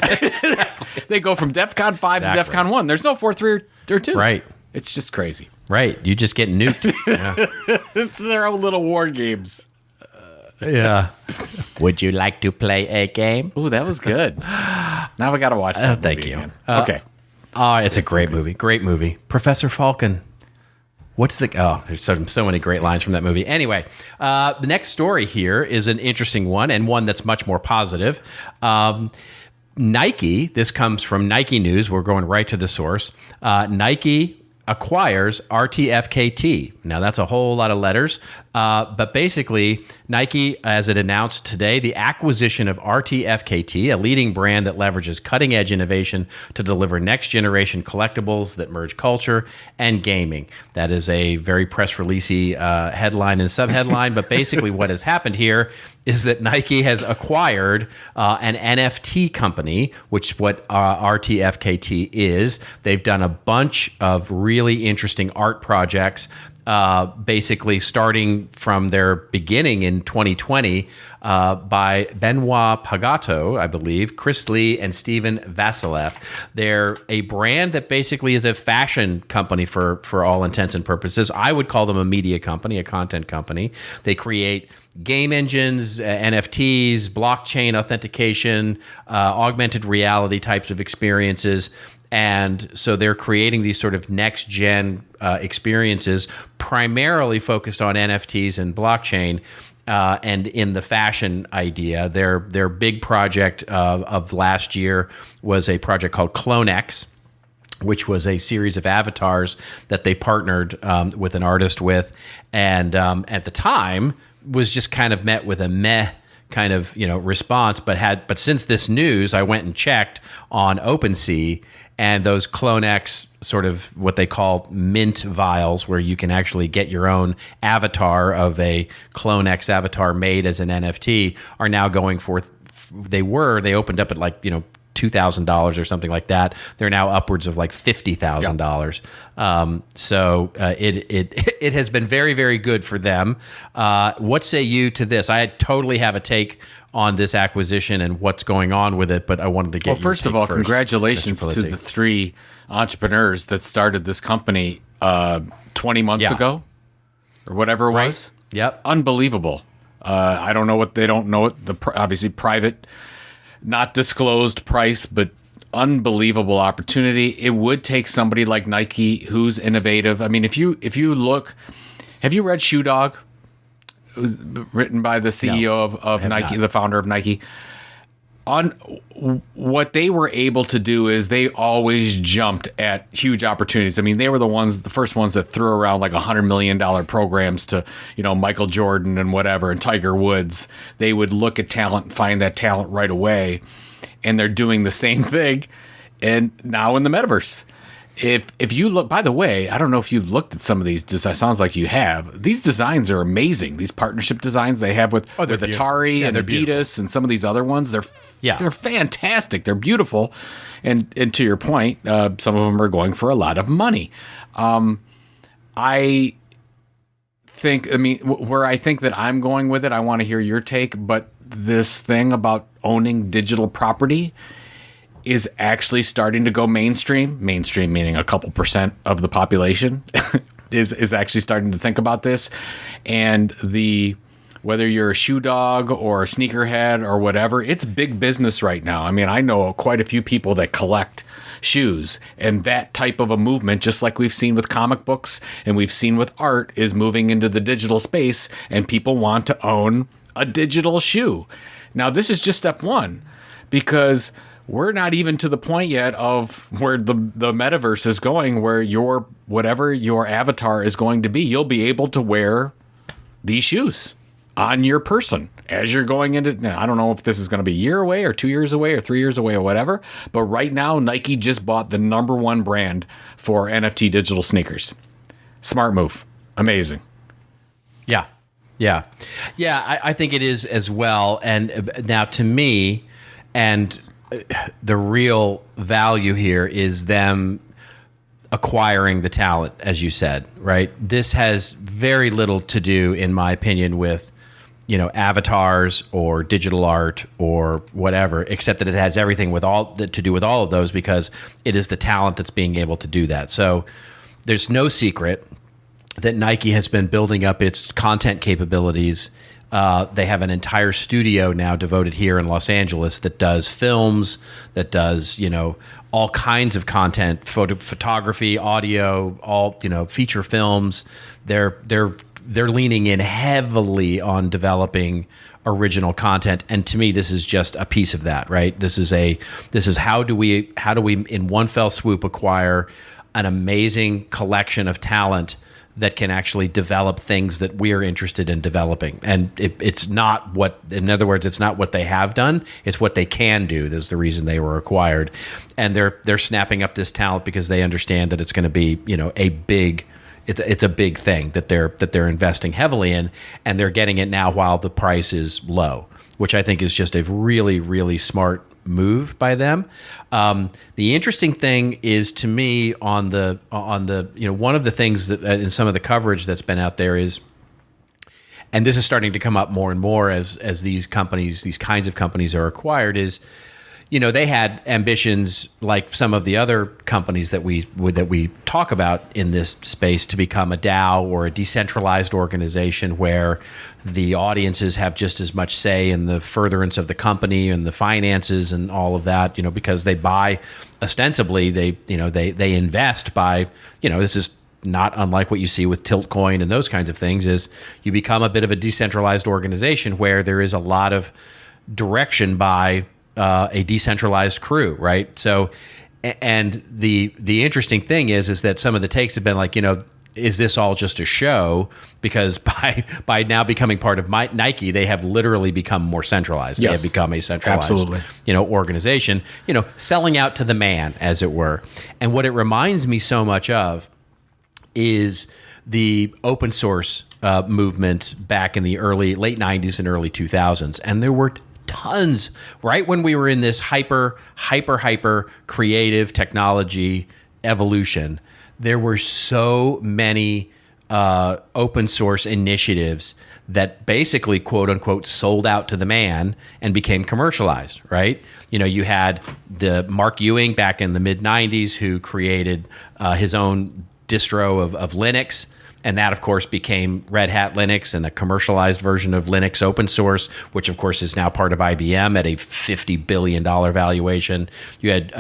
Speaker 3: They go from DEFCON 5 to DEFCON 1. There's no 4, 3, or 2.
Speaker 1: Right.
Speaker 3: It's just crazy.
Speaker 1: Right. You just get nuked. Yeah.
Speaker 3: It's their own little war games.
Speaker 1: Yeah. Would you like to play a game?
Speaker 3: Ooh, that was good. Now we got to watch that movie.
Speaker 1: Thank you.
Speaker 3: Again. Okay.
Speaker 1: It's a great movie. Great movie. Professor Falcon. There's so many great lines from that movie. Anyway, the next story here is an interesting one, and one that's much more positive. Nike, this comes from Nike News. We're going right to the source. Nike acquires RTFKT. Now, that's a whole lot of letters. But basically, Nike, as it announced today, the acquisition of RTFKT, a leading brand that leverages cutting-edge innovation to deliver next-generation collectibles that merge culture and gaming. That is a very press releasey headline and subheadline. But basically, what has happened here is that Nike has acquired an NFT company, which is what RTFKT is. They've done a bunch of really interesting art projects, basically starting from their beginning in 2020 by Benoit Pagato, I believe, Chris Lee, and Steven Vasilev. They're a brand that basically is a fashion company for all intents and purposes. I would call them a media company, a content company. They create game engines, NFTs, blockchain authentication, augmented reality types of experiences. And so they're creating these sort of next-gen experiences primarily focused on NFTs and blockchain. And in the fashion idea, their big project of last year was a project called CloneX, which was a series of avatars that they partnered with an artist with. And at the time was just kind of met with a meh kind of response, but since this news, I went and checked on OpenSea, and those CloneX sort of what they call mint vials, where you can actually get your own avatar of a CloneX avatar made as an NFT, are now going for. They opened up at like $2,000 or something like that. They're now upwards of like $50,000. So it has been very, very good for them. What say you to this? I totally have a take on this acquisition and what's going on with it, but I wanted to get.
Speaker 3: Well, first of all, congratulations to the 3 entrepreneurs that started this company 20 months ago, or whatever it was.
Speaker 1: Yep,
Speaker 3: unbelievable. I don't know what they don't know it. Obviously private. Not disclosed price, but unbelievable opportunity. It would take somebody like Nike who's innovative. I mean, if you look, have you read Shoe Dog? It was written by the CEO of Nike, the founder of Nike. On what they were able to do is they always jumped at huge opportunities. I mean, they were the first ones that threw around like $100 million programs to, Michael Jordan and whatever, and Tiger Woods. They would look at talent and find that talent right away. And they're doing the same thing and now in the metaverse. If you look, by the way, I don't know if you've looked at some of these designs. Sounds like you have. These designs are amazing. These partnership designs they have with Atari and Adidas beautiful. And some of these other ones, they're fantastic. They're beautiful. And to your point, some of them are going for a lot of money. I mean, where I think that I'm going with it, I want to hear your take, but this thing about owning digital property is actually starting to go mainstream meaning a couple percent of the population is actually starting to think about this. And whether you're a shoe dog or a sneakerhead or whatever, it's big business right now. I mean, I know quite a few people that collect shoes, and that type of a movement, just like we've seen with comic books and we've seen with art, is moving into the digital space, and people want to own a digital shoe. Now, this is just step one, because we're not even to the point yet of where the metaverse is going, where whatever your avatar is going to be, you'll be able to wear these shoes on your person as you're going into. Now, I don't know if this is going to be a year away or 2 years away or 3 years away or whatever, but right now Nike just bought the #1 brand for NFT digital sneakers. Smart move. Amazing.
Speaker 1: Yeah, I think it is as well. And now to me, and the real value here is them acquiring the talent, as you said, right? This has very little to do, in my opinion, with avatars or digital art or whatever, except that it has everything to do with all of those, because it is the talent that's being able to do that. So there's no secret that Nike has been building up its content capabilities. They have an entire studio now devoted here in Los Angeles that does films, that does, all kinds of content, photography, audio, all, feature films. They're leaning in heavily on developing original content. And to me, this is just a piece of that, right? This is how do we in one fell swoop acquire an amazing collection of talent that can actually develop things that we're interested in developing. And it's not in other words, it's not what they have done, it's what they can do. That's the reason they were acquired. And they're snapping up this talent because they understand that it's going to be, it's a big thing that they're investing heavily in, and they're getting it now while the price is low, which I think is just a really, really smart move by them. The interesting thing is, to me, on the one of the things that in some of the coverage that's been out there is, and this is starting to come up more and more as these kinds of companies are acquired, is they had ambitions like some of the other companies that we talk about in this space to become a DAO or a decentralized organization where the audiences have just as much say in the furtherance of the company and the finances and all of that, because they buy ostensibly, they invest by, this is not unlike what you see with Tiltcoin and those kinds of things, is you become a bit of a decentralized organization where there is a lot of direction by a decentralized crew, right? So, and the interesting thing is that some of the takes have been like, is this all just a show? Because by now becoming part of Nike, they have literally become more centralized.
Speaker 3: Yes,
Speaker 1: they have become a centralized, organization, selling out to the man, as it were. And what it reminds me so much of is the open source movement back in the late 90s and early 2000s. And there were tons, right when we were in this hyper creative technology evolution, there were so many open source initiatives that basically, quote unquote, sold out to the man and became commercialized, right? You had the Mark Ewing back in the mid 90s who created his own distro of Linux. And that, of course, became Red Hat Linux and a commercialized version of Linux open source, which, of course, is now part of IBM at a $50 billion valuation. You had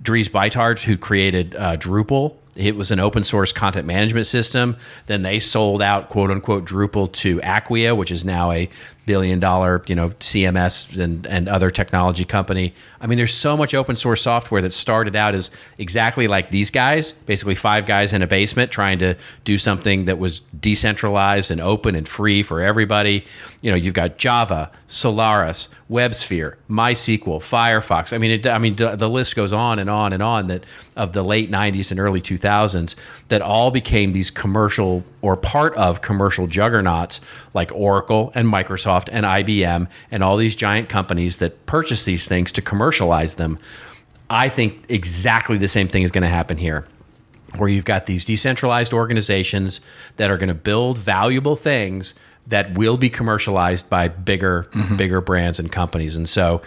Speaker 1: Dries Buytaert, who created Drupal. It was an open source content management system. Then they sold out, quote unquote, Drupal to Acquia, which is now a $1 billion-dollar, CMS and other technology company. I mean, there's so much open source software that started out as exactly like these guys, basically 5 guys in a basement trying to do something that was decentralized and open and free for everybody. You've got Java, Solaris, WebSphere, MySQL, Firefox. The list goes on and on and on, that of the late 90s and early 2000s that all became these commercial or part of commercial juggernauts like Oracle and Microsoft and IBM and all these giant companies that purchase these things to commercialize them. I think exactly the same thing is going to happen here, where you've got these decentralized organizations that are going to build valuable things that will be commercialized by bigger brands and companies. And so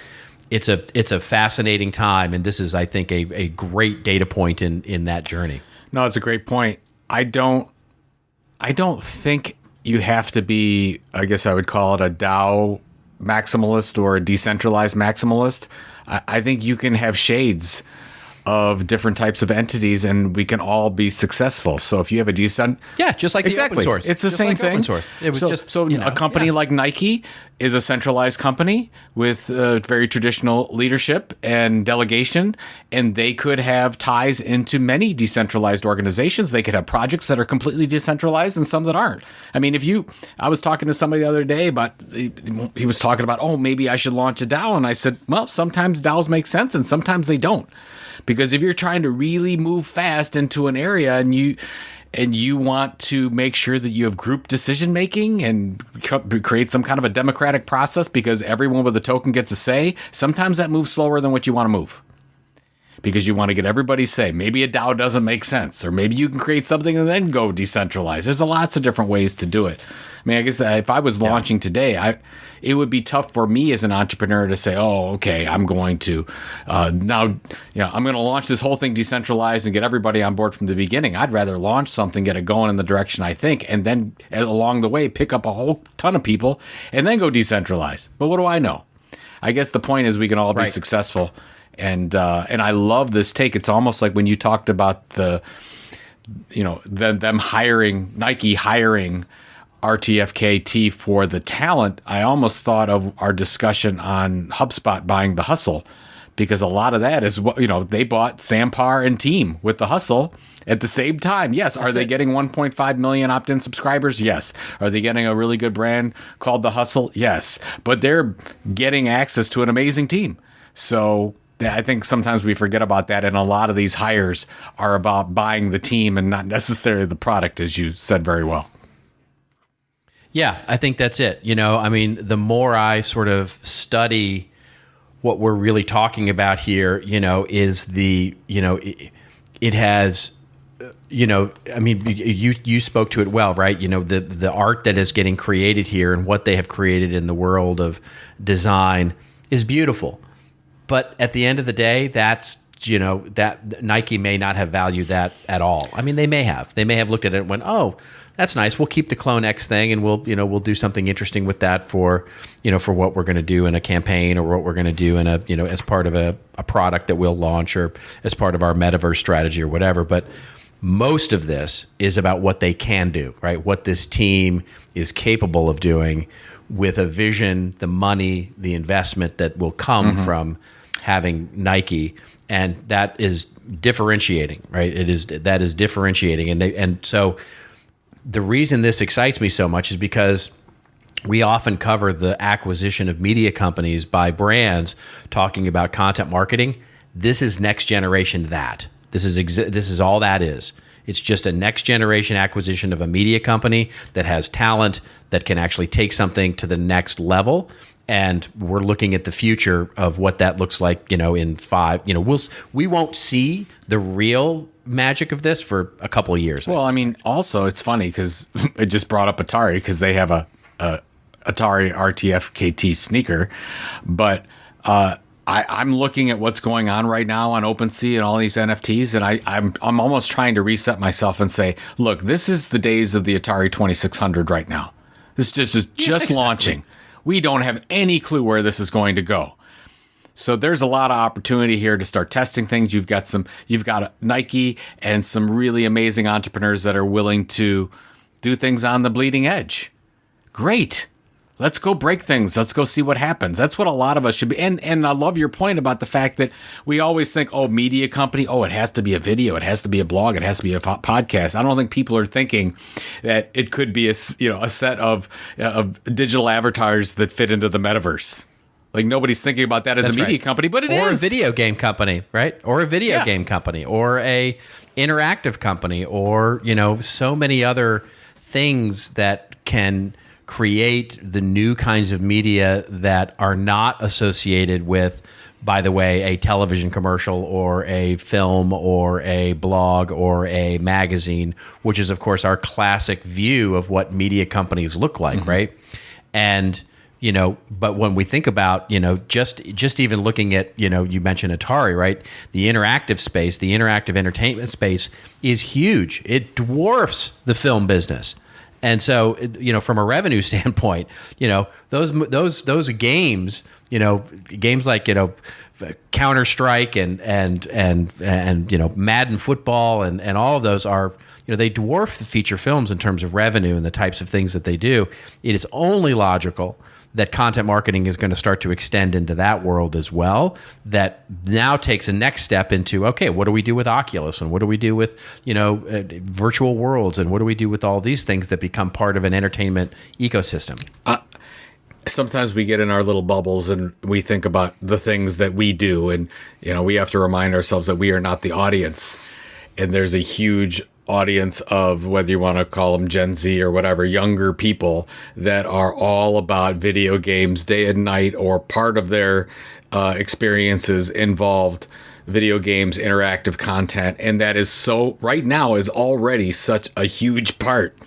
Speaker 1: it's a fascinating time, and this is, I think, a great data point in that journey.
Speaker 3: No, it's a great point. I don't think you have to be, I guess I would call it a DAO maximalist or a decentralized maximalist. I think you can have shades of different types of entities, and we can all be successful. So if you have a
Speaker 1: just like the open source,
Speaker 3: it's the
Speaker 1: just
Speaker 3: same
Speaker 1: like
Speaker 3: thing.
Speaker 1: Open source. It was
Speaker 3: a company like Nike is a centralized company with very traditional leadership and delegation, and they could have ties into many decentralized organizations. They could have projects that are completely decentralized and some that aren't. I mean, I was talking to somebody the other day about, he was talking about, maybe I should launch a DAO, and I said, well, sometimes DAOs make sense and sometimes they don't. Because if you're trying to really move fast into an area and you want to make sure that you have group decision making and create some kind of a democratic process because everyone with a token gets a say, sometimes that moves slower than what you want to move. Because you want to get everybody's say. Maybe a DAO doesn't make sense, or maybe you can create something and then go decentralized. There's lots of different ways to do it. I mean, I guess that if I was launching today, it would be tough for me as an entrepreneur to say, okay, I'm going to I'm going to launch this whole thing decentralized and get everybody on board from the beginning. I'd rather launch something, get it going in the direction I think, and then along the way pick up a whole ton of people and then go decentralized. But what do I know? I guess the point is we can all be successful. And I love this take. It's almost like when you talked about them hiring, Nike hiring RTFKT for the talent. I almost thought of our discussion on HubSpot buying The Hustle, because a lot of that is what, they bought Sampar and Team with The Hustle at the same time. Yes. Are they getting 1.5 million opt-in subscribers? Yes. Are they getting a really good brand called The Hustle? Yes. But they're getting access to an amazing team. So I think sometimes we forget about that, and a lot of these hires are about buying the team and not necessarily the product, as you said very well.
Speaker 1: Yeah, I think that's it. The more I sort of study what we're really talking about here, is it has, you spoke to it well, right? The art that is getting created here and what they have created in the world of design is beautiful. But at the end of the day, that Nike may not have valued that at all. I mean, they may have looked at it and went, "Oh, that's nice. We'll keep the Clone X thing, and we'll do something interesting with that for what we're going to do in a campaign, or what we're going to do in as part of a product that we'll launch, or as part of our metaverse strategy or whatever." But most of this is about what they can do, right? What this team is capable of doing with a vision, the money, the investment that will come from having Nike, and that is differentiating, right? That is differentiating, and so the reason this excites me so much is because we often cover the acquisition of media companies by brands talking about content marketing. This is next generation that. This is all that is. It's just a next generation acquisition of a media company that has talent, that can actually take something to the next level. And we're looking at the future of what that looks like, in 5, we won't see the real magic of this for a couple of years.
Speaker 3: Well, I mean, also it's funny because it just brought up Atari, because they have a Atari RTFKT sneaker, but I'm looking at what's going on right now on OpenSea and all these NFTs, and I'm almost trying to reset myself and say, look, this is the days of the Atari 2600 right now. This is exactly. Launching. We don't have any clue where this is going to go. So there's a lot of opportunity here to start testing things. You've got Nike and some really amazing entrepreneurs that are willing to do things on the bleeding edge. Great. Let's go break things. Let's go see what happens. That's what a lot of us should be. And I love your point about the fact that we always think, oh, media company, oh, it has to be a video, it has to be a blog, it has to be a podcast. I don't think people are thinking that it could be a set of digital avatars that fit into the metaverse. Like nobody's thinking about that as a media company, but it is.
Speaker 1: Or a video game company, right? Or a video game company, or a interactive company, or, so many other things that can create the new kinds of media that are not associated with, by the way, a television commercial or a film or a blog or a magazine, which is, of course, our classic view of what media companies look like, right? And, but when we think about, just even looking at, you mentioned Atari, right? The interactive space, the interactive entertainment space is huge. It dwarfs the film business. And so, from a revenue standpoint, those games, games like, Counter-Strike and Madden football and all of those are, they dwarf the feature films in terms of revenue and the types of things that they do. It is only logical that content marketing is going to start to extend into that world as well. That now takes a next step into, okay, what do we do with Oculus, and what do we do with, virtual worlds, and what do we do with all these things that become part of an entertainment ecosystem?
Speaker 3: Sometimes we get in our little bubbles and we think about the things that we do, and we have to remind ourselves that we are not the audience. And there's a huge audience of, whether you want to call them Gen Z or whatever, younger people that are all about video games day and night, or part of their experiences involved video games, interactive content. And that is right now is already such a huge part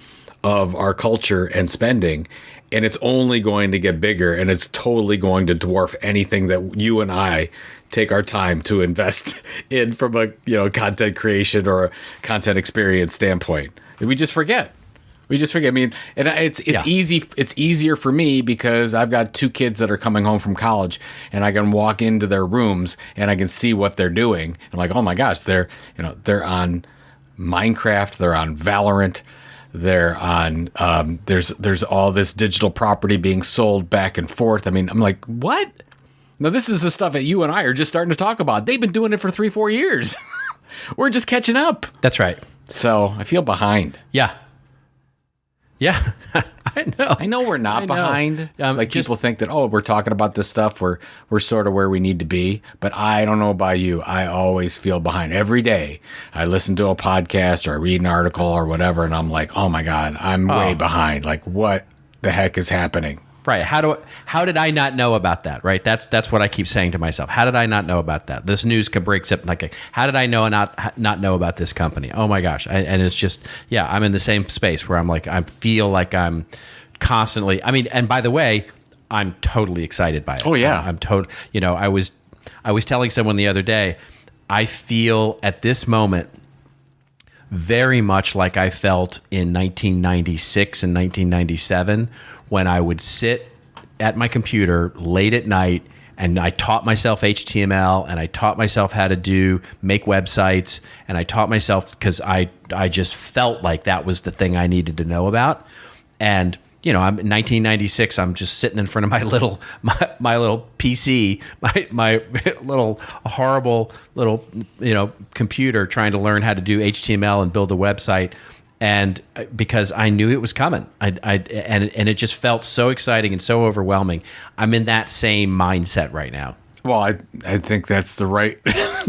Speaker 3: of our culture and spending. And it's only going to get bigger, and it's totally going to dwarf anything that you and I take our time to invest in from a content creation or a content experience standpoint. We just forget. I mean, and it's easy. It's easier for me because I've got two kids that are coming home from college, and I can walk into their rooms and I can see what they're doing. I'm like, oh my gosh, they're on Minecraft, they're on Valorant. They're on, there's all this digital property being sold back and forth. I mean, I'm like, what? Now, this is the stuff that you and I are just starting to talk about. They've been doing it for 3-4 years. We're just catching up.
Speaker 1: That's right.
Speaker 3: So I feel behind.
Speaker 1: Yeah. Yeah.
Speaker 3: I know we're not behind. People think that, we're talking about this stuff. We're sort of where we need to be. But I don't know about you. I always feel behind. Every day I listen to a podcast or I read an article or whatever, and I'm like, oh my God, I'm way behind. Like, what the heck is happening?
Speaker 1: Right. How did I not know about that? Right. That's what I keep saying to myself. How did I not know about that? This news breaks up like, how did I not know about this company? Oh my gosh. And it's just, I'm in the same space where I'm like, I feel like I'm constantly, and by the way, I'm totally excited by it.
Speaker 3: Oh yeah.
Speaker 1: I'm I was telling someone the other day, I feel at this moment very much like I felt in 1996 and 1997 when I would sit at my computer late at night and I taught myself HTML and I taught myself how to make websites, and I taught myself because I just felt like that was the thing I needed to know about. And I'm in 1996. I'm just sitting in front of my little PC, my little horrible little computer, trying to learn how to do HTML and build a website. And because I knew it was coming, and it just felt so exciting and so overwhelming. I'm in that same mindset right now.
Speaker 3: Well, I think that's the right.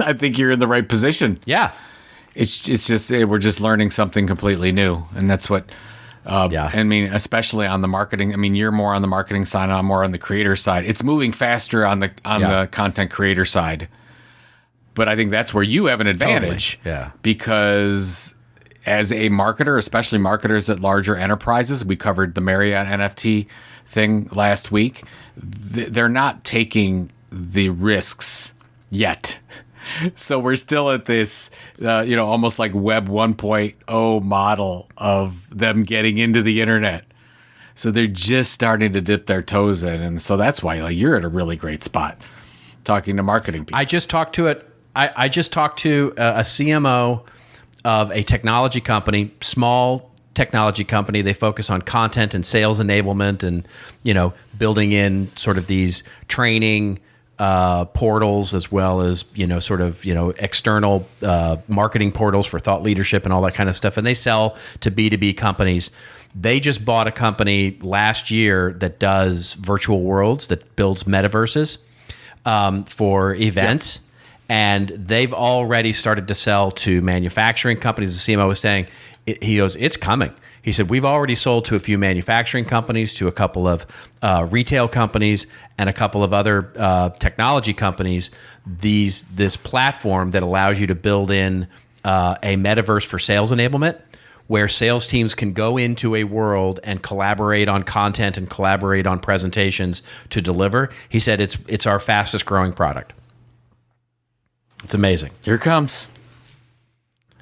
Speaker 3: I think you're in the right position.
Speaker 1: Yeah,
Speaker 3: it's just we're just learning something completely new, and that's what. I mean, especially on the marketing. I mean, you're more on the marketing side, and I'm more on the creator side. It's moving faster on the content creator side, but I think that's where you have an advantage.
Speaker 1: Totally. Yeah,
Speaker 3: because as a marketer, especially marketers at larger enterprises, we covered the Marriott NFT thing last week. They're not taking the risks yet. So we're still at this, almost like Web 1.0 model of them getting into the internet. So they're just starting to dip their toes in. And so that's why you're at a really great spot talking to marketing people.
Speaker 1: I just talked to a CMO of a technology company, small technology company. They focus on content and sales enablement, and building in sort of these training portals, as well as external marketing portals for thought leadership and all that kind of stuff. And they sell to B2B companies. They just bought a company last year that does virtual worlds, that builds metaverses for events. Yep. And they've already started to sell to manufacturing companies. The CMO was saying, he goes, it's coming. He said, we've already sold to a few manufacturing companies, to a couple of retail companies, and a couple of other technology companies, this platform that allows you to build in a metaverse for sales enablement, where sales teams can go into a world and collaborate on content and collaborate on presentations to deliver. He said it's our fastest growing product. It's amazing.
Speaker 3: Here it comes.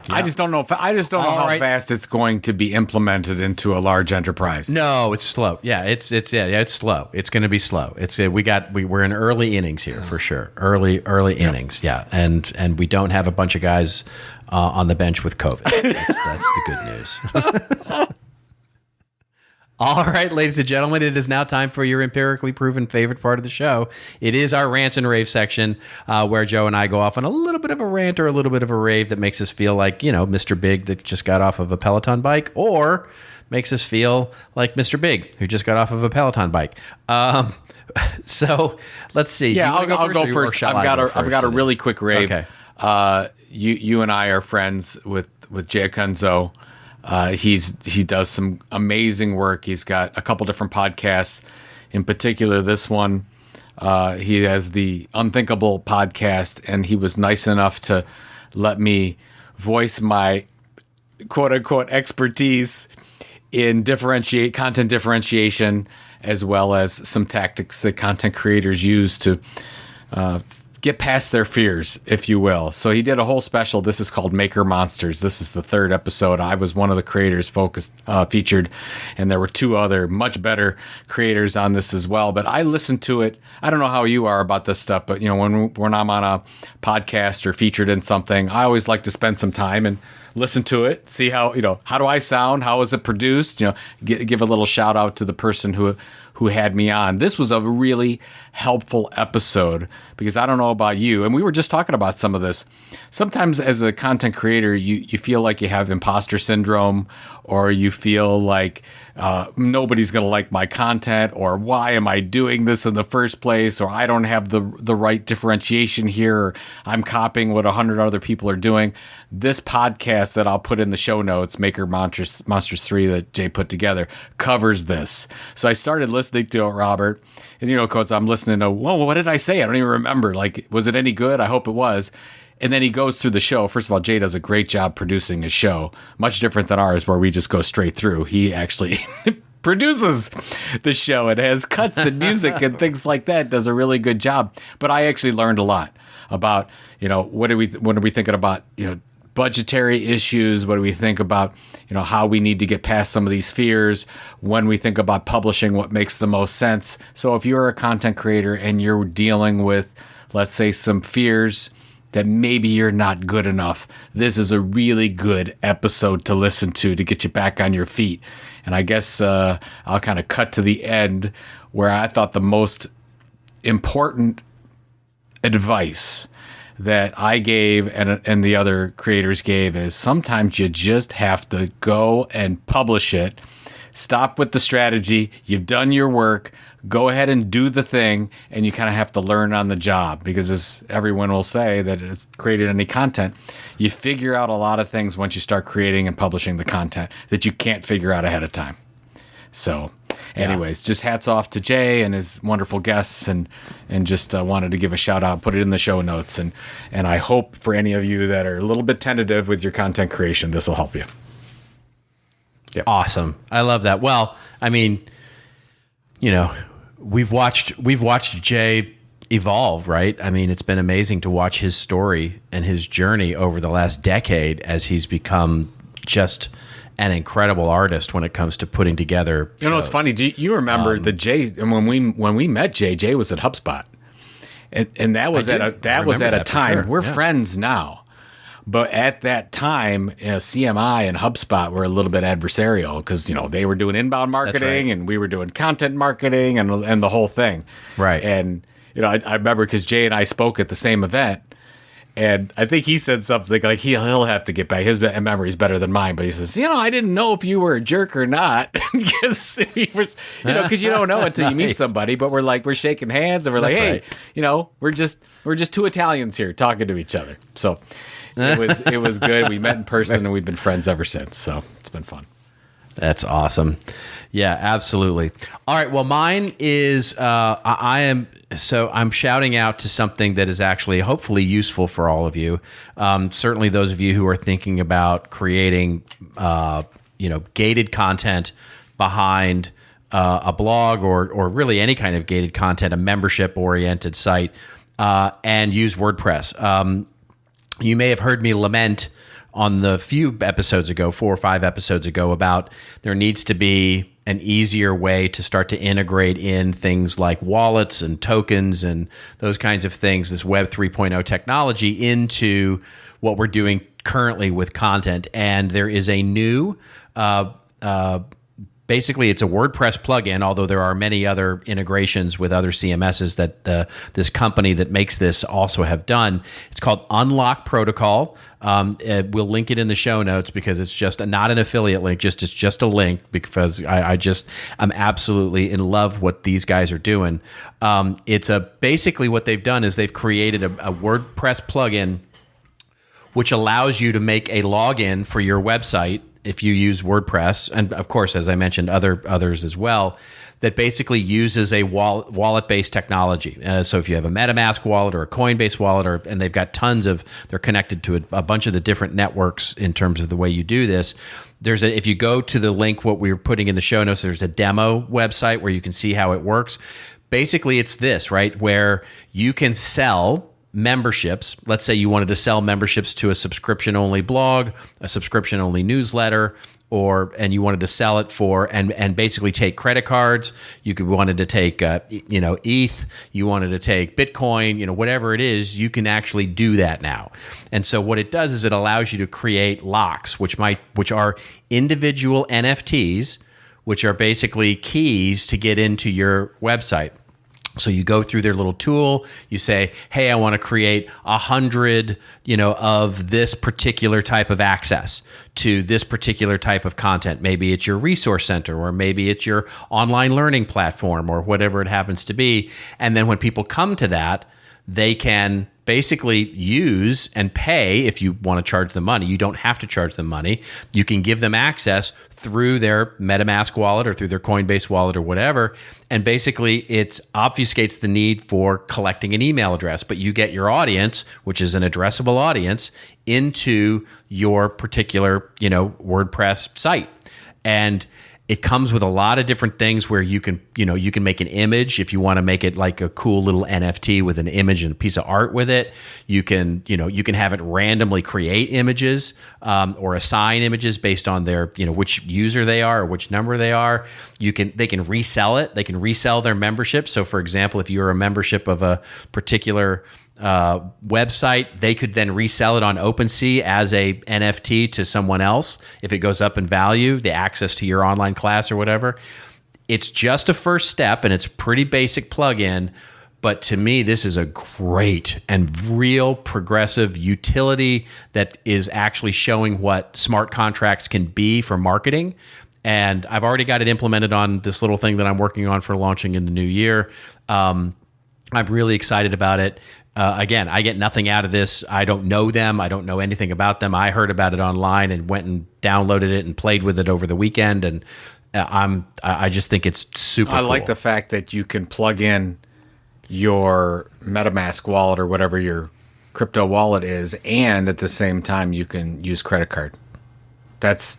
Speaker 3: Yeah. I just don't know how fast it's going to be implemented into a large enterprise.
Speaker 1: No, it's slow. Yeah, it's slow. It's going to be slow. We're in early innings here for sure. Early innings. Yeah, and we don't have a bunch of guys on the bench with COVID. That's the good news. All right, ladies and gentlemen, it is now time for your empirically proven favorite part of the show. It is our rants and raves section, where Joe and I go off on a little bit of a rant or a little bit of a rave that makes us feel like, Mr. Big that just got off of a Peloton bike, or makes us feel like Mr. Big who just got off of a Peloton bike. So let's see.
Speaker 3: Yeah, I'll go first. I've got a really quick rave.
Speaker 1: Okay.
Speaker 3: You and I are friends with Jay Acunzo. He does some amazing work. He's got a couple different podcasts. In particular, this one, he has the Unthinkable podcast, and he was nice enough to let me voice my quote unquote expertise in content differentiation, as well as some tactics that content creators use to get past their fears, if you will. So he did a whole special. This is called Maker Monsters. This is the third episode. I was one of the creators featured, and there were two other much better creators on this as well. But I listened to it. I don't know how you are about this stuff, but when I'm on a podcast or featured in something, I always like to spend some time and listen to it, see how do I sound, how is it produced, give a little shout out to the person who had me on. This was a really helpful episode, because I don't know about you, and we were just talking about some of this. Sometimes as a content creator, you feel like you have imposter syndrome, or you feel like nobody's going to like my content, or why am I doing this in the first place, or I don't have the right differentiation here, or I'm copying what 100 other people are doing. This podcast that I'll put in the show notes, Maker Monsters 3 that Jay put together, covers this. So I started listening to it, Robert, and because I'm listening to, what did I say? I don't even remember. Like, was it any good? I hope it was. And then he goes through the show. First of all, Jay does a great job producing his show, much different than ours, where we just go straight through. He actually produces the show and has cuts and music and things like that. Does a really good job. But I actually learned a lot about, what are we thinking about, budgetary issues? What do we think about, how we need to get past some of these fears? When we think about publishing, what makes the most sense? So if you're a content creator and you're dealing with, let's say, some fears that maybe you're not good enough, this is a really good episode to listen to get you back on your feet. And I guess I'll kind of cut to the end, where I thought the most important advice that I gave and the other creators gave is, sometimes you just have to go and publish it. Stop with the strategy. You've done your work. Go ahead and do the thing, and you kind of have to learn on the job, because as everyone will say that has created any content, you figure out a lot of things once you start creating and publishing the content that you can't figure out ahead of time. So anyways, just hats off to Jay and his wonderful guests, and just wanted to give a shout out, put it in the show notes. And I hope for any of you that are a little bit tentative with your content creation, this will help you.
Speaker 1: Yep. Awesome. I love that. Well, I mean, we've watched Jay evolve, right? I mean, it's been amazing to watch his story and his journey over the last decade as he's become just an incredible artist when it comes to putting together shows.
Speaker 3: It's funny. Do you remember that Jay? And when we met Jay was at HubSpot, and that was at a time. Sure. We're friends now, But at that time, CMI and HubSpot were a little bit adversarial because, they were doing inbound marketing and we were doing content marketing and the whole thing.
Speaker 1: Right.
Speaker 3: And, I remember because Jay and I spoke at the same event. And I think he said something like he'll have to get back. His memory is better than mine, but he says, I didn't know if you were a jerk or not, because he was, because you don't know until you meet somebody. But we're shaking hands and we're like, hey, we're just two Italians here talking to each other. So it was good. We met in person and we've been friends ever since. So it's been fun.
Speaker 1: That's awesome. Yeah, absolutely. All right. Well, mine is I'm shouting out to something that is actually hopefully useful for all of you. Certainly those of you who are thinking about creating, gated content behind a blog or really any kind of gated content, a membership-oriented site, and use WordPress. You may have heard me lament on the few episodes ago, 4 or 5 episodes ago, about there needs to be an easier way to start to integrate in things like wallets and tokens and those kinds of things, this Web 3.0 technology, into what we're doing currently with content. And there is a new, basically it's a WordPress plugin, although there are many other integrations with other CMSs that this company that makes this also have done. It's called Unlock Protocol. We'll link it in the show notes because it's just not an affiliate link, it's just a link, because I'm absolutely in love what these guys are doing. It's basically what they've done is they've created a WordPress plugin which allows you to make a login for your website if you use WordPress, and of course, as I mentioned, others as well, that basically uses a wallet-based technology. So if you have a MetaMask wallet or a Coinbase wallet, and they've got they're connected to a bunch of the different networks in terms of the way you do this. If you go to the link, what we're putting in the show notes, there's a demo website where you can see how it works. Basically, it's this, right, where you can sell memberships. Let's say you wanted to sell memberships to a subscription-only blog, a subscription-only newsletter, and you wanted to sell it for and basically take credit cards. Wanted to take ETH. You wanted to take Bitcoin. Whatever it is, you can actually do that now. And so what it does is it allows you to create locks, which are individual NFTs, which are basically keys to get into your website. So you go through their little tool, you say, hey, I want to create 100, of this particular type of access to this particular type of content. Maybe it's your resource center, or maybe it's your online learning platform, or whatever it happens to be. And then when people come to that, they can basically use and pay. If you want to charge them money, you don't have to charge them money. You can give them access through their MetaMask wallet or through their Coinbase wallet or whatever. And basically it obfuscates the need for collecting an email address, but you get your audience, which is an addressable audience, into your particular, WordPress site. And it comes with a lot of different things where you can make an image if you want to make it like a cool little NFT with an image and a piece of art with it. You can have it randomly create images or assign images based on their, which user they are or which number they are. They can resell it. They can resell their membership. So for example, if you're a membership of a particular website, they could then resell it on OpenSea as a NFT to someone else if it goes up in value, the access to your online class or whatever. It's just a first step, and it's a pretty basic plugin, but to me, this is a great and real progressive utility that is actually showing what smart contracts can be for marketing. And I've already got it implemented on this little thing that I'm working on for launching in the new year. I'm really excited about it. Again, I get nothing out of this. I don't know them. I don't know anything about them. I heard about it online and went and downloaded it and played with it over the weekend. And I just think it's super cool.
Speaker 3: I like the fact that you can plug in your MetaMask wallet or whatever your crypto wallet is, and at the same time you can use credit card. That's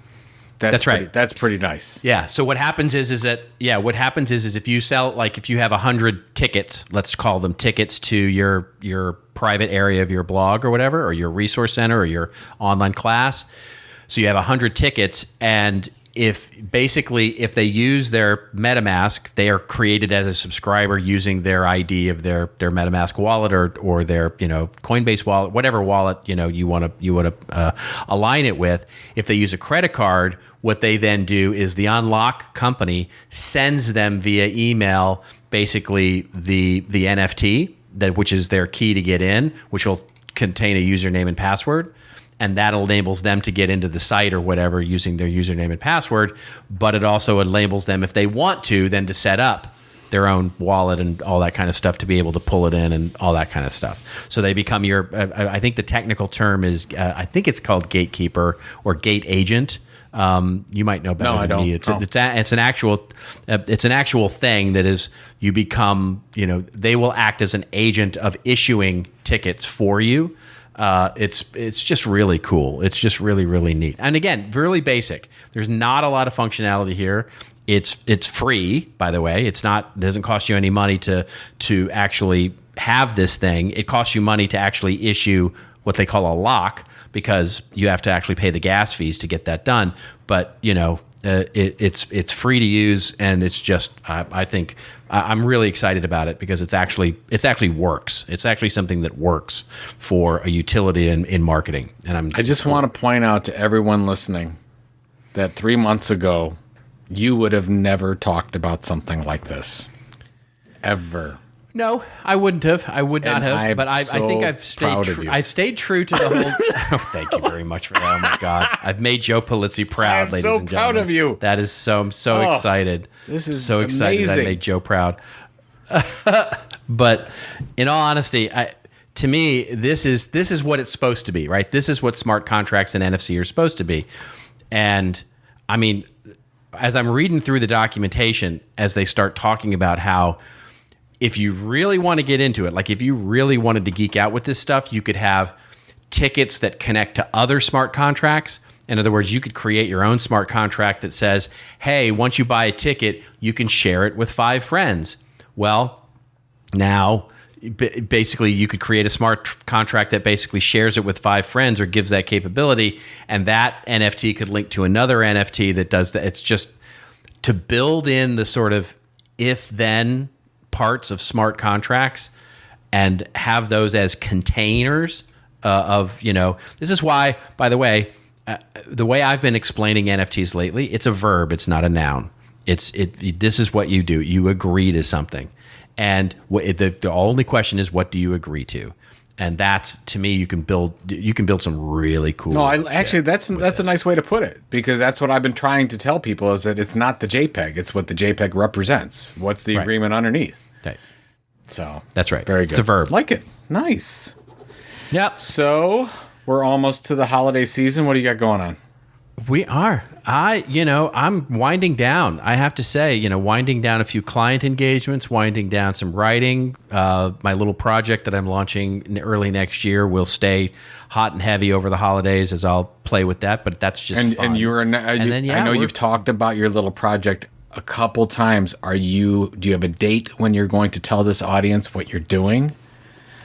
Speaker 3: right. That's pretty nice.
Speaker 1: Yeah. So what happens is if you sell, like if you have 100 tickets, let's call them tickets to your private area of your blog or whatever, or your resource center or your online class. So you have 100 tickets, and if they use their MetaMask, they are created as a subscriber using their ID of their MetaMask wallet or their Coinbase wallet, whatever wallet you want to align it with. If they use a credit card, what they then do is the unlock company sends them via email basically the NFT which is their key to get in, which will contain a username and password. And that enables them to get into the site or whatever using their username and password. But it also enables them, if they want to, then to set up their own wallet and all that kind of stuff to be able to pull it in and all that kind of stuff. So they become your, I think the technical term is, I think it's called gatekeeper or gate agent. You might know better than me. It's an actual thing that is, you become, they will act as an agent of issuing tickets for you. It's just really cool. It's just really, really neat. And again, really basic. There's not a lot of functionality here. It's free, by the way. It doesn't cost you any money to actually have this thing. It costs you money to actually issue what they call a lock, because you have to actually pay the gas fees to get that done. But it's free to use, and it's just I think I'm really excited about it because it actually works. It's actually something that works for a utility in marketing. And
Speaker 3: I just want to point out to everyone listening that 3 months ago you would have never talked about something like this ever.
Speaker 1: No, I wouldn't have. I would not have. But I think I've stayed true to the whole. Oh, thank you very much for that. Oh my God, I've made Joe Pulizzi proud, ladies and gentlemen. I'm so proud of you. That is so. I'm so excited.
Speaker 3: This is
Speaker 1: so excited.
Speaker 3: Amazing.
Speaker 1: I made Joe proud. But in all honesty, to me, this is what it's supposed to be, right? This is what smart contracts and NFC are supposed to be. And I mean, as I'm reading through the documentation, as they start talking about how, if you really want to get into it, like if you really wanted to geek out with this stuff, you could have tickets that connect to other smart contracts. In other words, you could create your own smart contract that says, hey, once you buy a ticket, you can share it with 5 friends. Well, now, basically, you could create a smart contract that basically shares it with 5 friends or gives that capability. And that NFT could link to another NFT that does that. It's just to build in the sort of if-then parts of smart contracts and have those as containers of, this is why, by the way I've been explaining NFTs lately, it's a verb, it's not a noun. This is what you do. You agree to something. And the only question is, what do you agree to? And that's, to me, you can build some really cool. No,
Speaker 3: that's a nice way to put it, because that's what I've been trying to tell people, is that it's not the JPEG, it's what the JPEG represents. What's the agreement underneath? Right. So
Speaker 1: that's right.
Speaker 3: Very good.
Speaker 1: It's a verb.
Speaker 3: Like it. Nice.
Speaker 1: Yeah.
Speaker 3: So we're almost to the holiday season. What do you got going on?
Speaker 1: We are. I'm winding down. I have to say, winding down a few client engagements, winding down some writing. My little project that I'm launching early next year will stay hot and heavy over the holidays, as I'll play with that. But that's just fun.
Speaker 3: I know you've talked about your little project a couple times. Do you have a date when you're going to tell this audience what you're doing?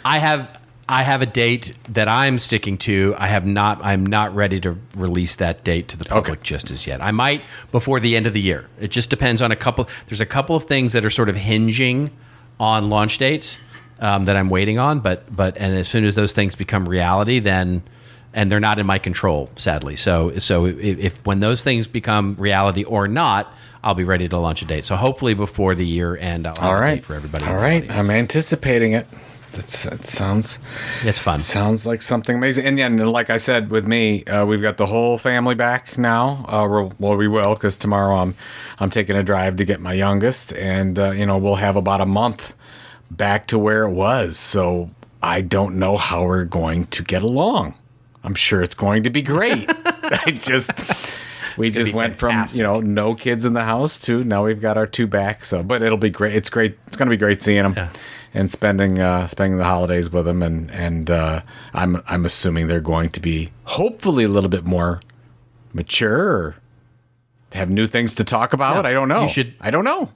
Speaker 1: I have a date that I'm sticking to. I'm not ready to release that date to the public just as yet. I might before the end of the year. It just depends on there's a couple of things that are sort of hinging on launch dates that I'm waiting on, but as soon as those things become reality, then, and they're not in my control, sadly. So if when those things become reality or not, I'll be ready to launch a date. So hopefully before the year end, I'll have a date for everybody.
Speaker 3: All right. I'm anticipating it. It sounds...
Speaker 1: It's fun.
Speaker 3: Sounds like something amazing. And yeah, like I said, with me, we've got the whole family back now. We will, because tomorrow I'm taking a drive to get my youngest. And, we'll have about a month back to where it was. So I don't know how we're going to get along. I'm sure it's going to be great. We just went
Speaker 1: fantastic.
Speaker 3: From, no kids in the house to now we've got our 2 back. So, but it'll be great. It's great. It's going to be great seeing them and spending the holidays with them. And I'm assuming they're going to be hopefully a little bit more mature or have new things to talk about. I don't know. I don't know.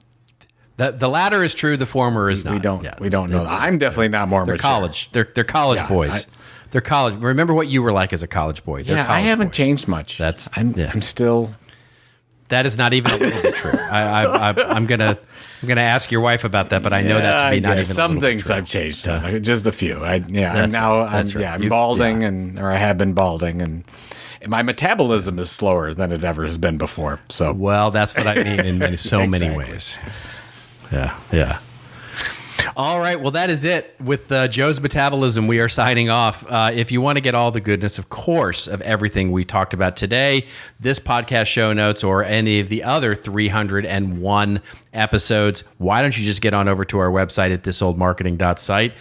Speaker 1: The latter is true. The former is not.
Speaker 3: We don't know. I'm definitely not more mature.
Speaker 1: College. They're college boys. They're college. Remember what you were like as a college boy.
Speaker 3: I haven't changed much. I'm still
Speaker 1: That is not even a little bit true. I'm gonna ask your wife about that, but I know that to be not even
Speaker 3: some
Speaker 1: a little
Speaker 3: things
Speaker 1: bit true.
Speaker 3: I've changed, just a few. I'm
Speaker 1: right.
Speaker 3: balding, or I have been balding, and my metabolism is slower than it ever has been before. So,
Speaker 1: well, that's what I mean in many
Speaker 3: Exactly.
Speaker 1: ways. Yeah. All right. Well, that is it. With Joe's Metabolism, we are signing off. If you want to get all the goodness, of course, of everything we talked about today, this podcast show notes, or any of the other 301 episodes, why don't you just get on over to our website at thisoldmarketing.site.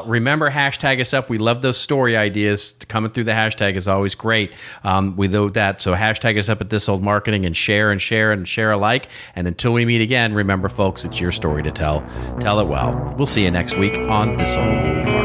Speaker 1: Remember, hashtag us up. We love those story ideas. Coming through the hashtag is always great. We love that. So hashtag us up at thisoldmarketing, and share alike. And until we meet again, remember, folks, it's your story to tell. Tell it well. We'll see you next week on This Old Marketing.